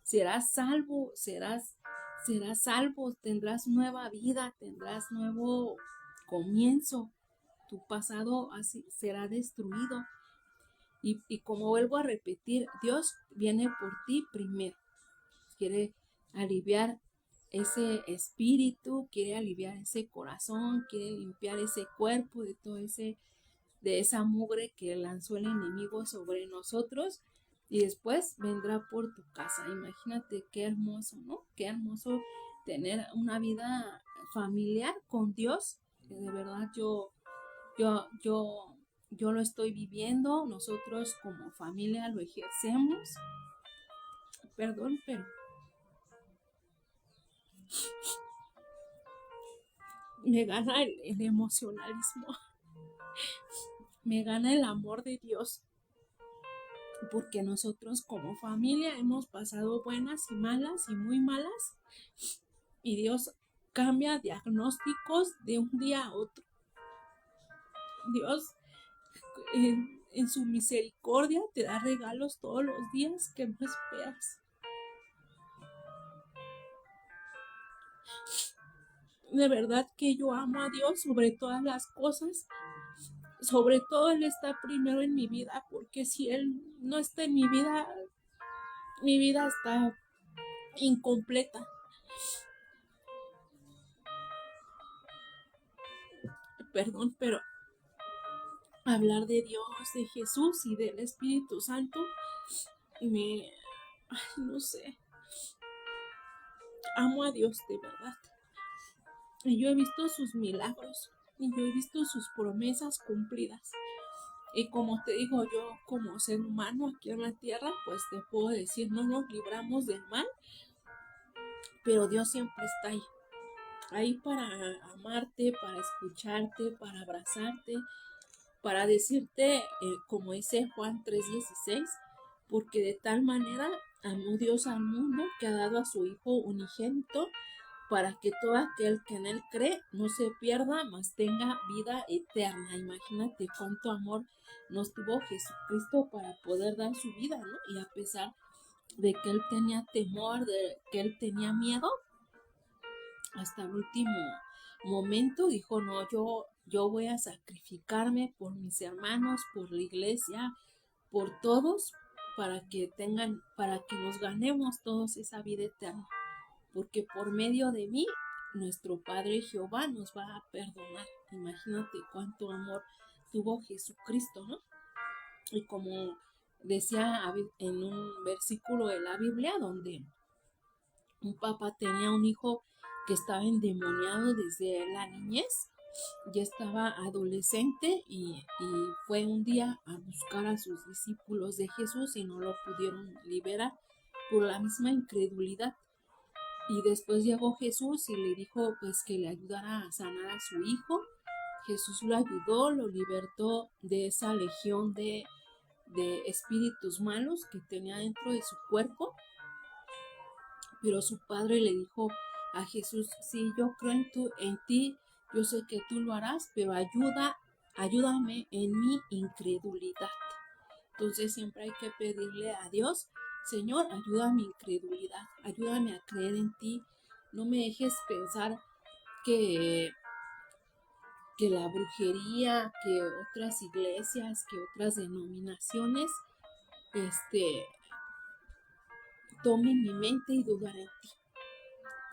Serás salvo, serás salvo, tendrás nueva vida, tendrás nuevo comienzo. Tu pasado así será destruido. Y como vuelvo a repetir, Dios viene por ti primero. Quiere aliviar ese espíritu, quiere aliviar ese corazón, quiere limpiar ese cuerpo de todo de esa mugre que lanzó el enemigo sobre nosotros y después vendrá por tu casa. Imagínate qué hermoso, ¿no? Qué hermoso tener una vida familiar con Dios. De verdad yo lo estoy viviendo, nosotros como familia lo ejercemos. Perdón, pero me gana el emocionalismo, me gana el amor de Dios, porque nosotros como familia hemos pasado buenas y malas y muy malas, y Dios cambia diagnósticos de un día a otro. Dios en su misericordia te da regalos todos los días que no esperas. De verdad que yo amo a Dios sobre todas las cosas. Sobre todo Él está primero en mi vida, porque si Él no está en mi vida está incompleta. Perdón, pero hablar de Dios, de Jesús y del Espíritu Santo, no sé, amo a Dios de verdad. Y yo he visto sus milagros, y yo he visto sus promesas cumplidas. Y como te digo, yo como ser humano aquí en la tierra, pues te puedo decir, no nos libramos del mal, pero Dios siempre está ahí para amarte, para escucharte, para abrazarte, para decirte, como dice Juan 3:16, porque de tal manera amó Dios al mundo que ha dado a su Hijo unigénito, para que todo aquel que en Él cree no se pierda, mas tenga vida eterna. Imagínate cuánto amor nos tuvo Jesucristo para poder dar su vida, ¿no? Y a pesar de que él tenía temor, de que él tenía miedo, hasta el último momento dijo, no, yo voy a sacrificarme por mis hermanos, por la iglesia, por todos, para que nos ganemos todos esa vida eterna, porque por medio de mí, nuestro Padre Jehová nos va a perdonar. Imagínate cuánto amor tuvo Jesucristo, ¿no? Y como decía en un versículo de la Biblia, donde un papá tenía un hijo que estaba endemoniado desde la niñez, ya estaba adolescente y fue un día a buscar a sus discípulos de Jesús y no lo pudieron liberar por la misma incredulidad. Y después llegó Jesús y le dijo pues que le ayudara a sanar a su hijo. Jesús lo ayudó, lo libertó de esa legión de espíritus malos que tenía dentro de su cuerpo. Pero su padre le dijo a Jesús, sí, yo creo en ti, yo sé que tú lo harás, pero ayúdame en mi incredulidad. Entonces siempre hay que pedirle a Dios, Señor, ayuda a mi incredulidad, ayúdame a creer en ti, no me dejes pensar que, que la brujería, que otras iglesias, que otras denominaciones, tomen mi mente y dudar en ti.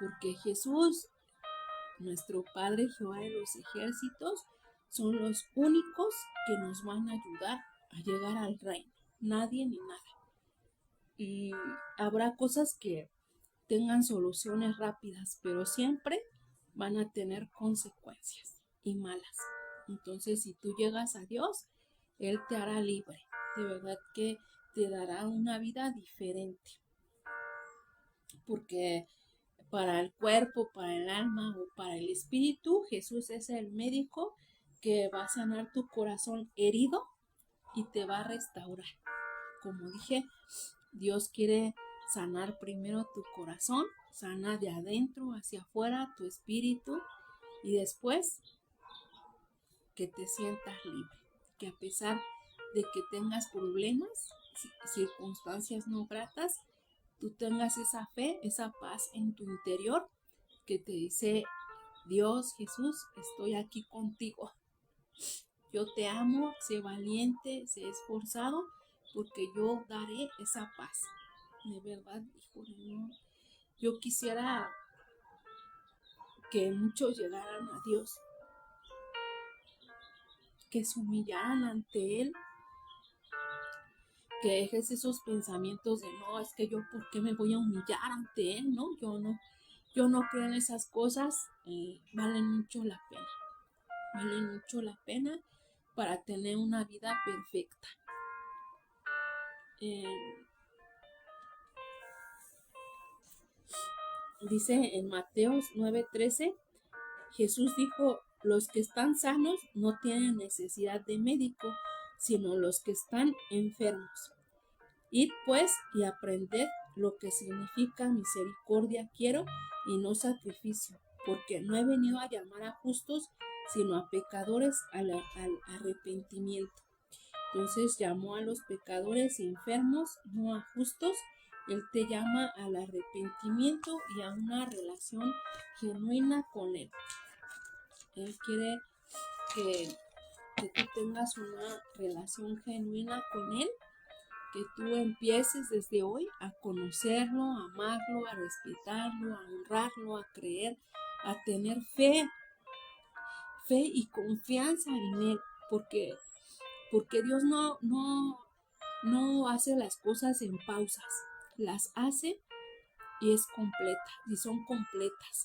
Porque Jesús, nuestro Padre Jehová de los ejércitos, son los únicos que nos van a ayudar a llegar al reino. Nadie ni nada. Y habrá cosas que tengan soluciones rápidas, pero siempre van a tener consecuencias y malas. Entonces, si tú llegas a Dios, Él te hará libre. De verdad que te dará una vida diferente. Porque para el cuerpo, para el alma o para el espíritu, Jesús es el médico que va a sanar tu corazón herido y te va a restaurar. Como dije, Dios quiere sanar primero tu corazón, sana de adentro hacia afuera tu espíritu y después que te sientas libre, que a pesar de que tengas problemas, circunstancias no gratas, tú tengas esa fe, esa paz en tu interior que te dice, Dios, Jesús, estoy aquí contigo. Yo te amo, sé valiente, sé esforzado, porque yo daré esa paz. De verdad, híjole, no. Yo quisiera que muchos llegaran a Dios, que se humillaran ante Él, que dejes esos pensamientos de no, es que yo por qué me voy a humillar ante Él, no, yo no creo en esas cosas, valen mucho la pena para tener una vida perfecta. Dice en Mateos 9:13, Jesús dijo, los que están sanos no tienen necesidad de médico, sino los que están enfermos. Id pues y aprended lo que significa misericordia quiero y no sacrificio, porque no he venido a llamar a justos, sino a pecadores al arrepentimiento. Entonces llamó a los pecadores y enfermos, no a justos. Él te llama al arrepentimiento y a una relación genuina con Él. Él quiere que tú tengas una relación genuina con Él, que tú empieces desde hoy a conocerlo, a amarlo, a respetarlo, a honrarlo, a creer, a tener fe y confianza en Él, porque Dios no hace las cosas en pausas, las hace y es completa, y son completas.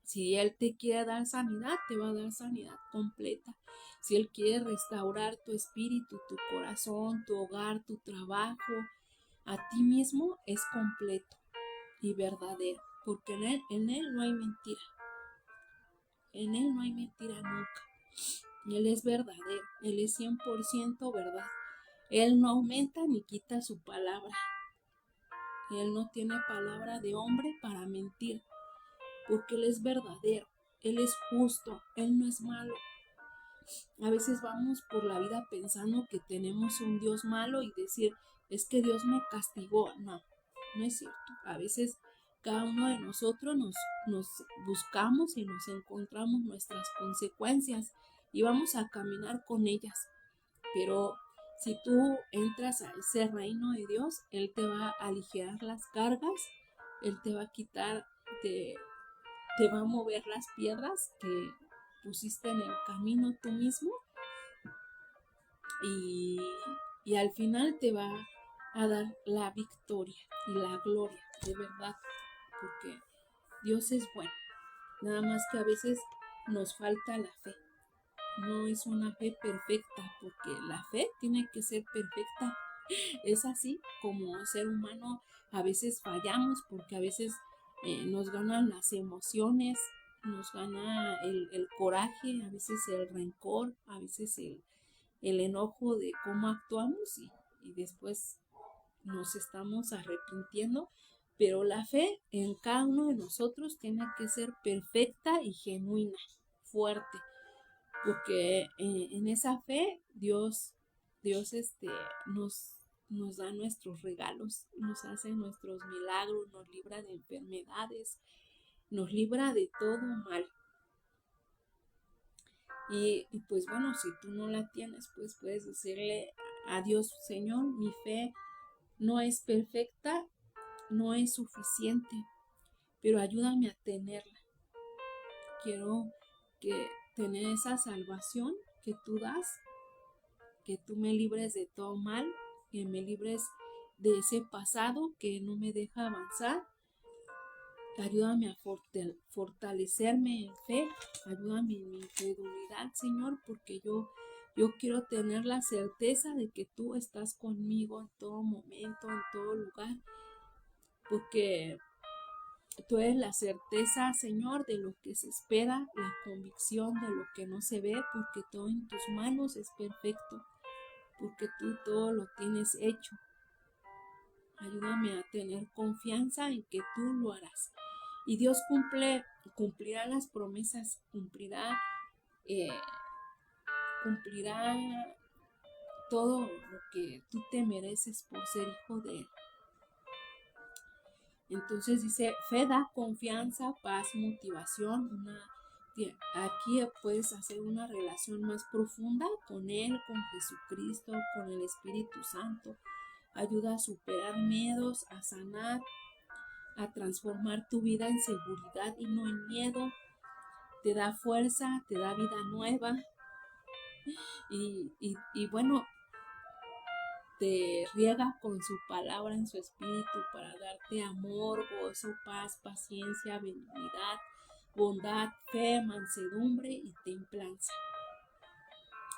Si Él te quiere dar sanidad, te va a dar sanidad completa. Si Él quiere restaurar tu espíritu, tu corazón, tu hogar, tu trabajo, a ti mismo, es completo y verdadero, porque en Él no hay mentira. En Él no hay mentira nunca. Él es verdadero, Él es 100% verdad. Él no aumenta ni quita su palabra. Él no tiene palabra de hombre para mentir, porque Él es verdadero, Él es justo, Él no es malo. A veces vamos por la vida pensando que tenemos un Dios malo y decir, es que Dios me castigó. No, no es cierto. A veces cada uno de nosotros nos buscamos y nos encontramos nuestras consecuencias y vamos a caminar con ellas. Pero si tú entras a ese reino de Dios, Él te va a aligerar las cargas, Él te va a quitar, te, te va a mover las piedras que pusiste en el camino tú mismo y, y al final te va a dar la victoria y la gloria, de verdad, porque Dios es bueno. Nada más que a veces nos falta la fe. No es una fe perfecta, porque la fe tiene que ser perfecta. Es así como ser humano, a veces fallamos porque a veces nos ganan las emociones, nos gana el coraje, a veces el rencor, a veces el enojo de cómo actuamos y después nos estamos arrepintiendo. Pero la fe en cada uno de nosotros tiene que ser perfecta y genuina, fuerte, porque en esa fe Dios nos da nuestros regalos, nos hace nuestros milagros, nos libra de enfermedades, nos libra de todo mal. Y pues bueno, si tú no la tienes, pues puedes decirle a Dios: Señor, mi fe no es perfecta, no es suficiente, pero ayúdame a tenerla. Quiero que tener esa salvación que tú das, que tú me libres de todo mal, que me libres de ese pasado que no me deja avanzar. Ayúdame a fortalecerme en fe, ayúdame en mi incredulidad, Señor, porque yo quiero tener la certeza de que tú estás conmigo en todo momento, en todo lugar, porque tú eres la certeza, Señor, de lo que se espera, la convicción de lo que no se ve, porque todo en tus manos es perfecto, porque tú todo lo tienes hecho. Ayúdame a tener confianza en que tú lo harás. Y Dios cumplirá las promesas, eh, cumplirá todo lo que tú te mereces por ser hijo de Él. Entonces dice, fe da confianza, paz, motivación. Aquí puedes hacer una relación más profunda con Él, con Jesucristo, con el Espíritu Santo. Ayuda a superar miedos, a sanar, a transformar tu vida en seguridad y no en miedo. Te da fuerza, te da vida nueva. Y bueno, te riega con su palabra en su espíritu para darte amor, gozo, paz, paciencia, benignidad, bondad, fe, mansedumbre y templanza.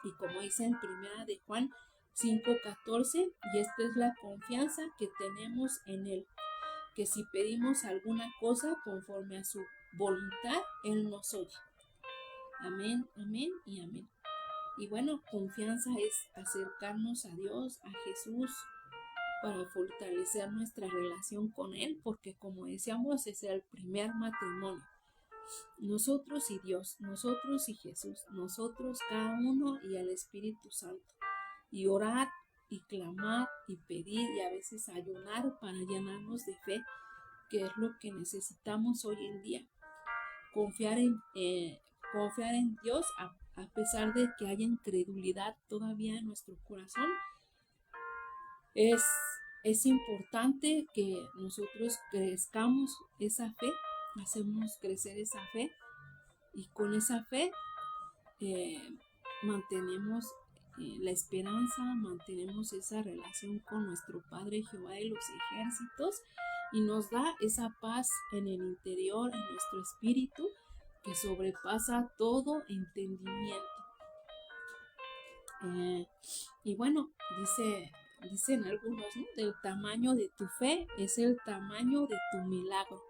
Y como dice en primera de Juan 5:14, y esta es la confianza que tenemos en Él, que si pedimos alguna cosa conforme a su voluntad, Él nos oye. Amén, amén y amén. Y bueno, confianza es acercarnos a Dios, a Jesús, para fortalecer nuestra relación con Él, porque como decíamos, es el primer matrimonio. Nosotros y Dios, nosotros y Jesús, nosotros cada uno y el Espíritu Santo. Y orar y clamar y pedir y a veces ayunar para llenarnos de fe, que es lo que necesitamos hoy en día. Confiar en Dios a pesar de que haya incredulidad todavía en nuestro corazón. Es importante que nosotros crezcamos esa fe, hacemos crecer esa fe y con esa fe mantenemos la esperanza, mantenemos esa relación con nuestro Padre Jehová de los ejércitos y nos da esa paz en el interior, en nuestro espíritu, que sobrepasa todo entendimiento. Y bueno, dicen algunos, ¿no? Del tamaño de tu fe es el tamaño de tu milagro.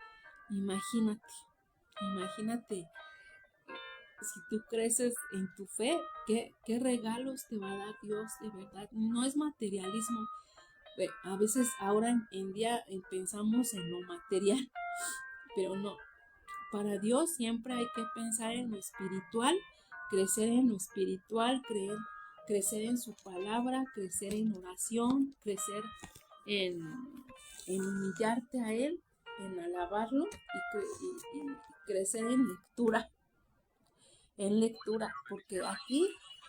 Imagínate, si tú creces en tu fe, ¿qué regalos te va a dar Dios de verdad? No es materialismo. A veces ahora en día pensamos en lo material, pero no. Para Dios siempre hay que pensar en lo espiritual, crecer en lo espiritual, creer crecer en su palabra, crecer en oración, crecer en, en humillarte a Él, en alabarlo y crecer en lectura, porque aquí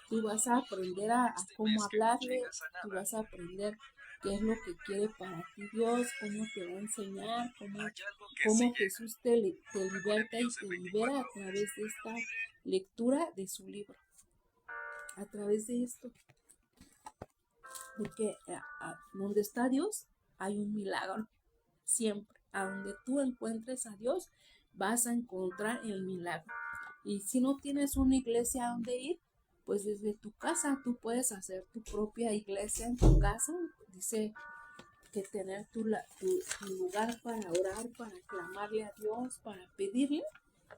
tú vas a aprender a cómo hablarle, tú vas a aprender qué es lo que quiere para ti Dios, cómo te va a enseñar, cómo Jesús te liberta y te libera a través de esta lectura de su libro, a través de esto, porque donde está Dios hay un milagro, siempre, a donde tú encuentres a Dios vas a encontrar el milagro. Y si no tienes una iglesia a donde ir, pues desde tu casa tú puedes hacer tu propia iglesia en tu casa. Dice que tener tu lugar para orar, para clamarle a Dios, para pedirle.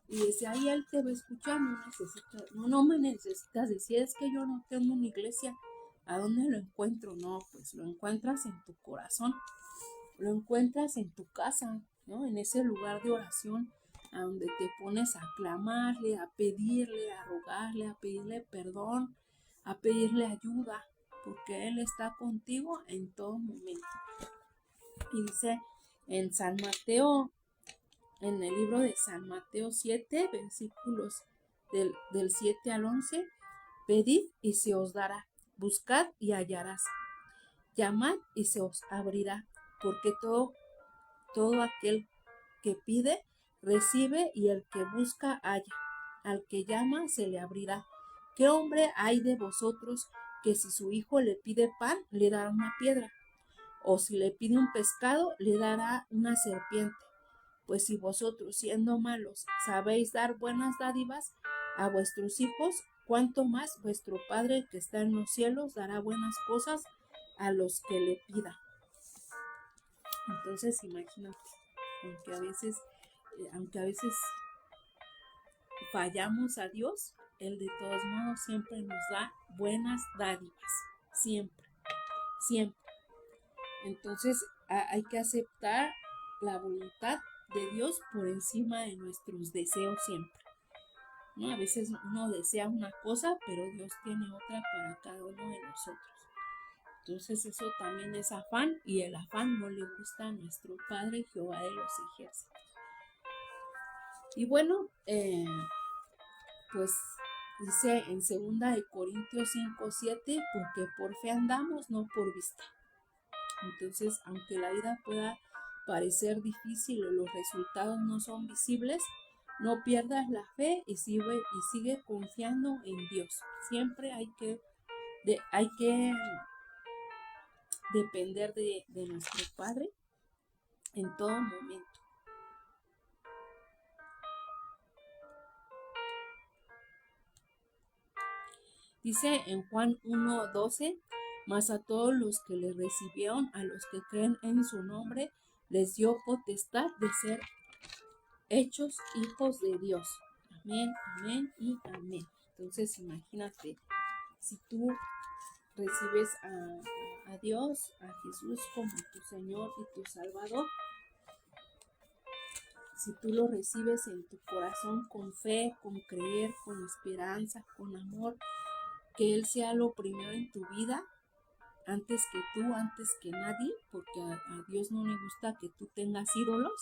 Y desde ahí Él te va a escuchar. No me necesitas decir, es que yo no tengo una iglesia. ¿A dónde lo encuentro? No, pues lo encuentras en tu corazón. Lo encuentras en tu casa, ¿no? En ese lugar de oración a donde te pones a clamarle, a pedirle, a rogarle, a pedirle perdón, a pedirle ayuda, porque Él está contigo en todo momento. Y dice en San Mateo, en el libro de San Mateo 7, versículos del 7 al 11, pedid y se os dará, buscad y hallarás, llamad y se os abrirá, porque todo aquel que pide, recibe, y el que busca, halla. Al que llama, se le abrirá. ¿Qué hombre hay de vosotros que si su hijo le pide pan, le dará una piedra? O si le pide un pescado, le dará una serpiente. Pues si vosotros, siendo malos, sabéis dar buenas dádivas a vuestros hijos, cuánto más vuestro Padre que está en los cielos dará buenas cosas a los que le pidan. Entonces, imagínate, aunque a veces fallamos a Dios, Él de todos modos siempre nos da buenas dádivas, siempre, siempre. Entonces hay que aceptar la voluntad de Dios por encima de nuestros deseos siempre, ¿no? A veces uno desea una cosa, pero Dios tiene otra para cada uno de nosotros. Entonces eso también es afán, y el afán no le gusta a nuestro Padre Jehová de los ejércitos. Y bueno, pues dice en 2 Corintios 5:7, porque por fe andamos, no por vista. Entonces, aunque la vida pueda parecer difícil o los resultados no son visibles, no pierdas la fe y sigue confiando en Dios. Siempre hay que depender de nuestro Padre en todo momento. Dice en Juan 1:12, mas a todos los que le recibieron, a los que creen en su nombre, les dio potestad de ser hechos hijos de Dios. Amén, amén y amén. Entonces imagínate, si tú recibes a Dios, a Jesús como tu Señor y tu Salvador, si tú lo recibes en tu corazón con fe, con creer, con esperanza, con amor, que Él sea lo primero en tu vida, antes que tú, antes que nadie, porque a Dios no le gusta que tú tengas ídolos,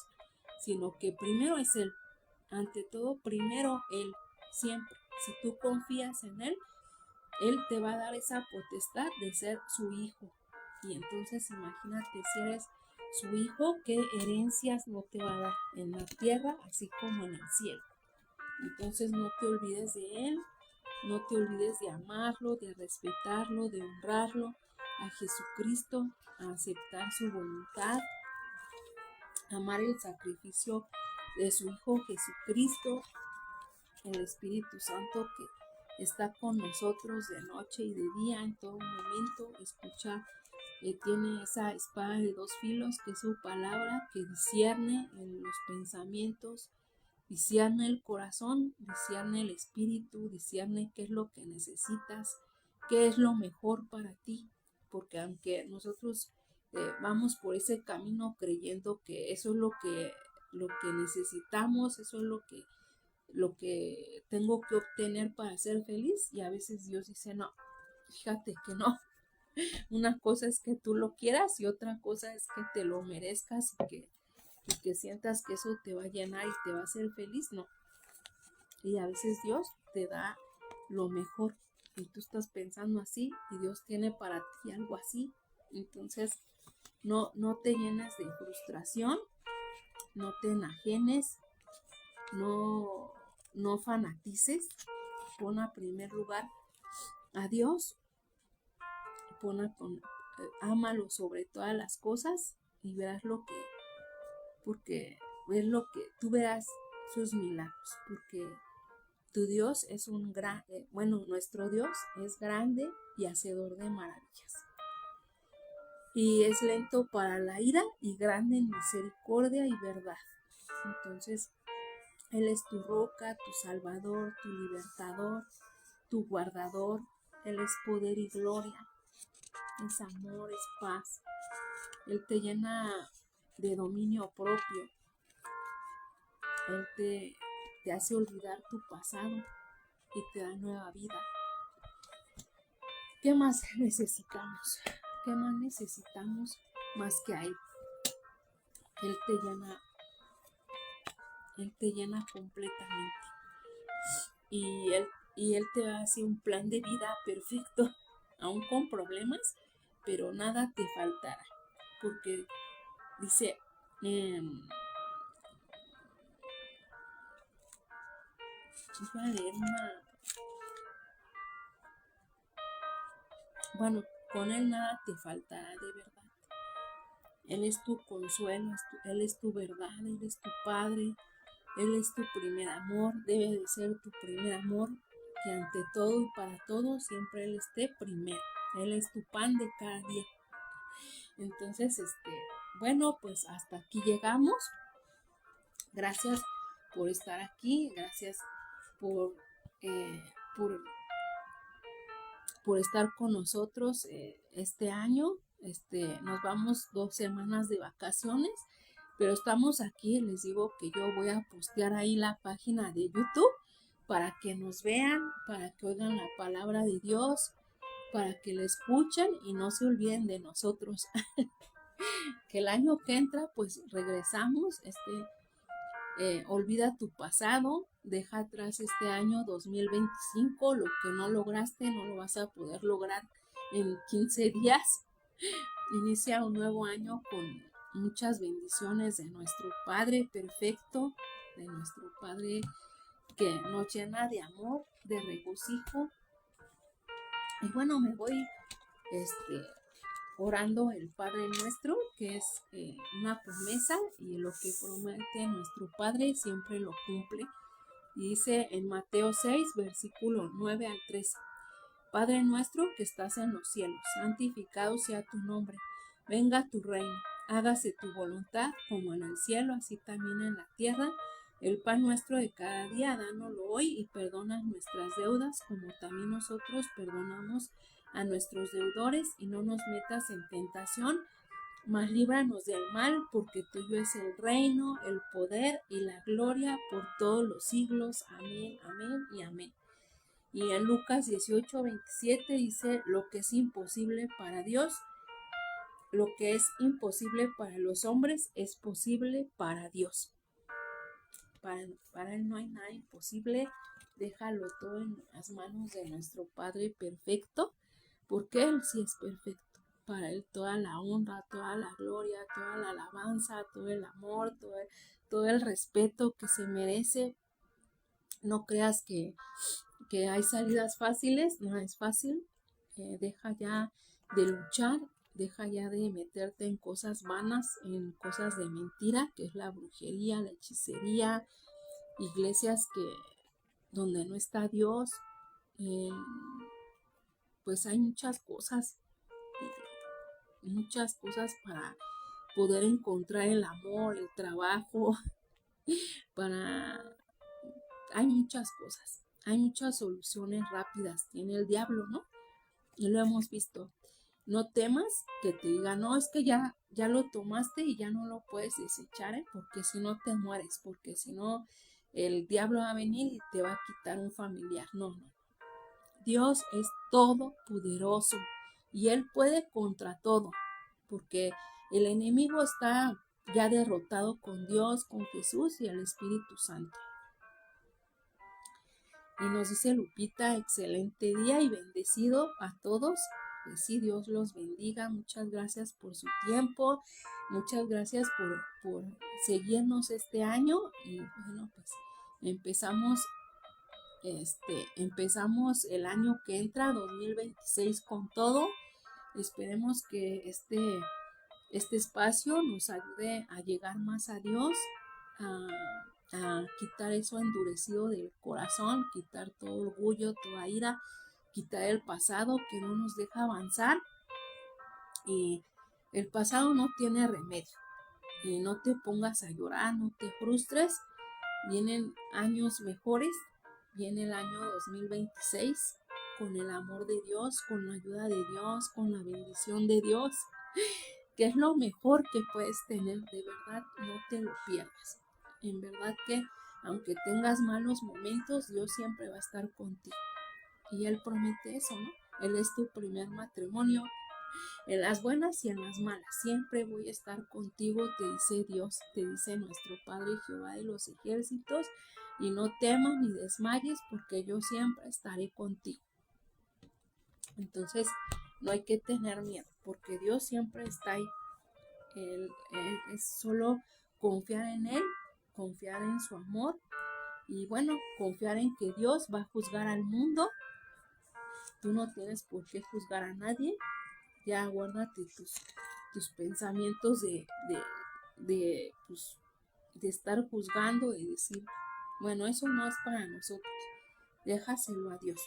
sino que primero es Él. Ante todo, primero Él, siempre. Si tú confías en Él, Él te va a dar esa potestad de ser su hijo. Y entonces imagínate, si eres su hijo, qué herencias no te va a dar en la tierra, así como en el cielo. Entonces no te olvides de Él, no te olvides de amarlo, de respetarlo, de honrarlo, a Jesucristo, a aceptar su voluntad, amar el sacrificio de su Hijo Jesucristo, el Espíritu Santo que está con nosotros de noche y de día en todo momento, escuchar. Tiene esa espada de dos filos que es su palabra, que discierne en los pensamientos, discierne el corazón, discierne el espíritu, discierne qué es lo que necesitas, qué es lo mejor para ti, porque aunque nosotros vamos por ese camino creyendo que eso es lo que necesitamos, eso es lo que tengo que obtener para ser feliz, y a veces Dios dice no, Fíjate que no. Una cosa es que tú lo quieras y otra cosa es que te lo merezcas y que sientas que eso te va a llenar y te va a hacer feliz. No. Y a veces Dios te da lo mejor y tú estás pensando así y Dios tiene para ti algo así. Entonces, no te llenes de frustración, no te enajenes, no, no fanatices, pon a primer lugar a Dios, ámalo sobre todas las cosas y verás porque es lo que tú verás sus milagros, porque tu Dios es nuestro Dios es grande y hacedor de maravillas. Y es lento para la ira y grande en misericordia y verdad. Entonces, Él es tu roca, tu salvador, tu libertador, tu guardador. Él es poder y gloria, es amor, es paz. Él te llena de dominio propio. Él te hace olvidar tu pasado y te da nueva vida. ¿Qué más necesitamos? ¿Qué más necesitamos más que a Él? Él te llena completamente. Y él te hace un plan de vida perfecto, aún con problemas, pero nada te faltará. Porque dice, voy a leer con Él nada te faltará de verdad. Él es tu consuelo, Él es tu verdad, Él es tu Padre, Él es tu primer amor, debe de ser tu primer amor, que ante todo y para todo siempre Él esté primero. Él es tu pan de cada día. Entonces, bueno, pues hasta aquí llegamos. Gracias por estar aquí, gracias por, eh, por, por estar con nosotros este año. Nos vamos 2 semanas de vacaciones, pero estamos aquí. Les digo que yo voy a postear ahí la página de YouTube para que nos vean, para que oigan la palabra de Dios, para que la escuchen y no se olviden de nosotros. Que el año que entra pues regresamos, olvida tu pasado, deja atrás este año 2025, lo que no lograste no lo vas a poder lograr en 15 días. Inicia un nuevo año con muchas bendiciones de nuestro Padre perfecto, de nuestro Padre que nos llena de amor, de regocijo. Y bueno, me voy orando el Padre Nuestro, que es una promesa, y lo que promete nuestro Padre siempre lo cumple. Y dice en Mateo 6, versículo 9 al 13: Padre nuestro que estás en los cielos, santificado sea tu nombre, venga tu reino, hágase tu voluntad como en el cielo, así también en la tierra. El pan nuestro de cada día, dánoslo hoy, y perdona nuestras deudas como también nosotros perdonamos a nuestros deudores, y no nos metas en tentación, mas líbranos del mal, porque tuyo es el reino, el poder y la gloria por todos los siglos. Amén, amén y amén. Y en Lucas 18:27 dice: lo que es imposible para Dios, lo que es imposible para los hombres, es posible para Dios. Para Él no hay nada imposible. Déjalo todo en las manos de nuestro Padre perfecto, porque Él sí es perfecto. Para Él toda la honra, toda la gloria, toda la alabanza, todo el amor, todo el respeto que se merece. No creas que hay salidas fáciles, no es fácil. Deja ya de luchar, deja ya de meterte en cosas vanas, en cosas de mentira, que es la brujería, la hechicería, iglesias donde no está Dios. Pues hay muchas cosas para poder encontrar el amor, el trabajo, hay muchas soluciones rápidas tiene el diablo, ¿no? Y lo hemos visto. No temas que te digan, no, es que ya lo tomaste y ya no lo puedes desechar, porque si no te mueres, porque si no el diablo va a venir y te va a quitar un familiar. No. Dios es todopoderoso y Él puede contra todo, porque el enemigo está ya derrotado con Dios, con Jesús y el Espíritu Santo. Y nos dice Lupita, excelente día y bendecido a todos. Pues sí, Dios los bendiga. Muchas gracias por su tiempo. Muchas gracias por seguirnos este año. Y bueno, pues empezamos el año que entra, 2026, con todo. Esperemos que este espacio nos ayude a llegar más a Dios, a quitar eso endurecido del corazón, quitar todo orgullo, toda ira, quitar el pasado que no nos deja avanzar. Y el pasado no tiene remedio. Y no te pongas a llorar, no te frustres. Vienen años mejores, viene el año 2026 con el amor de Dios, con la ayuda de Dios, con la bendición de Dios, que es lo mejor que puedes tener. De verdad, no te lo pierdas. En verdad que aunque tengas malos momentos, Dios siempre va a estar contigo. Y Él promete eso, ¿no? Él es tu primer matrimonio. En las buenas y en las malas, siempre voy a estar contigo, te dice Dios, te dice nuestro Padre Jehová de los ejércitos, y no temas ni desmayes, porque yo siempre estaré contigo. Entonces, no hay que tener miedo, porque Dios siempre está ahí. Él es solo confiar en Él, confiar en su amor, y bueno, confiar en que Dios va a juzgar al mundo. Tú no tienes por qué juzgar a nadie. Ya guárdate tus pensamientos de estar juzgando y decir, bueno, eso no es para nosotros, déjaselo a Dios.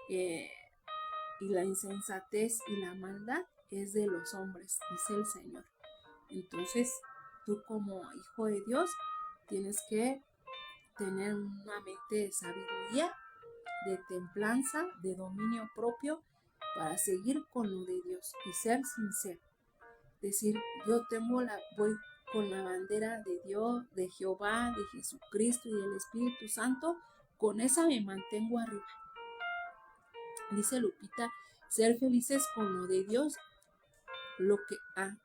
Y la insensatez y la maldad es de los hombres, dice el Señor. Entonces, tú como hijo de Dios tienes que tener una mente de sabiduría, de templanza, de dominio propio, para seguir con lo de Dios y ser sincero. Decir, yo voy con la bandera de Dios, de Jehová, de Jesucristo y del Espíritu Santo, con esa me mantengo arriba. Dice Lupita, ser felices con lo de Dios,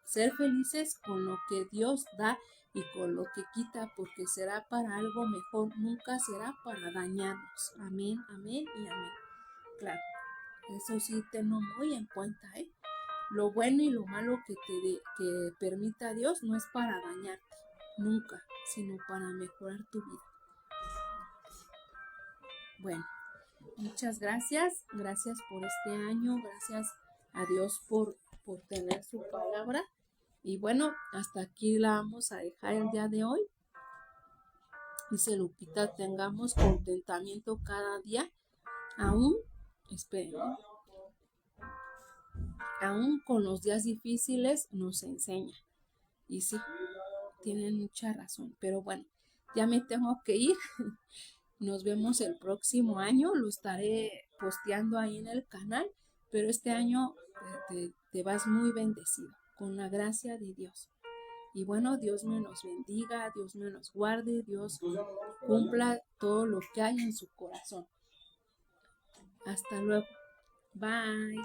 ser felices con lo que Dios da y con lo que quita, porque será para algo mejor, nunca será para dañarnos. Amén, amén y amén. Claro. Eso sí, tenlo muy en cuenta, ¿eh? Lo bueno y lo malo que permita Dios no es para dañarte, nunca, sino para mejorar tu vida. Bueno, muchas gracias por este año, gracias a Dios por tener su palabra. Y bueno, hasta aquí la vamos a dejar el día de hoy. Dice Lupita, tengamos contentamiento cada día, aún con los días difíciles nos enseña. Y sí, tienen mucha razón. Pero bueno, ya me tengo que ir. Nos vemos el próximo año. Lo estaré posteando ahí en el canal. Pero este año te vas muy bendecido con la gracia de Dios. Y bueno, Dios me los bendiga, Dios me los guarde, Dios cumpla todo lo que hay en su corazón. Hasta luego. Bye.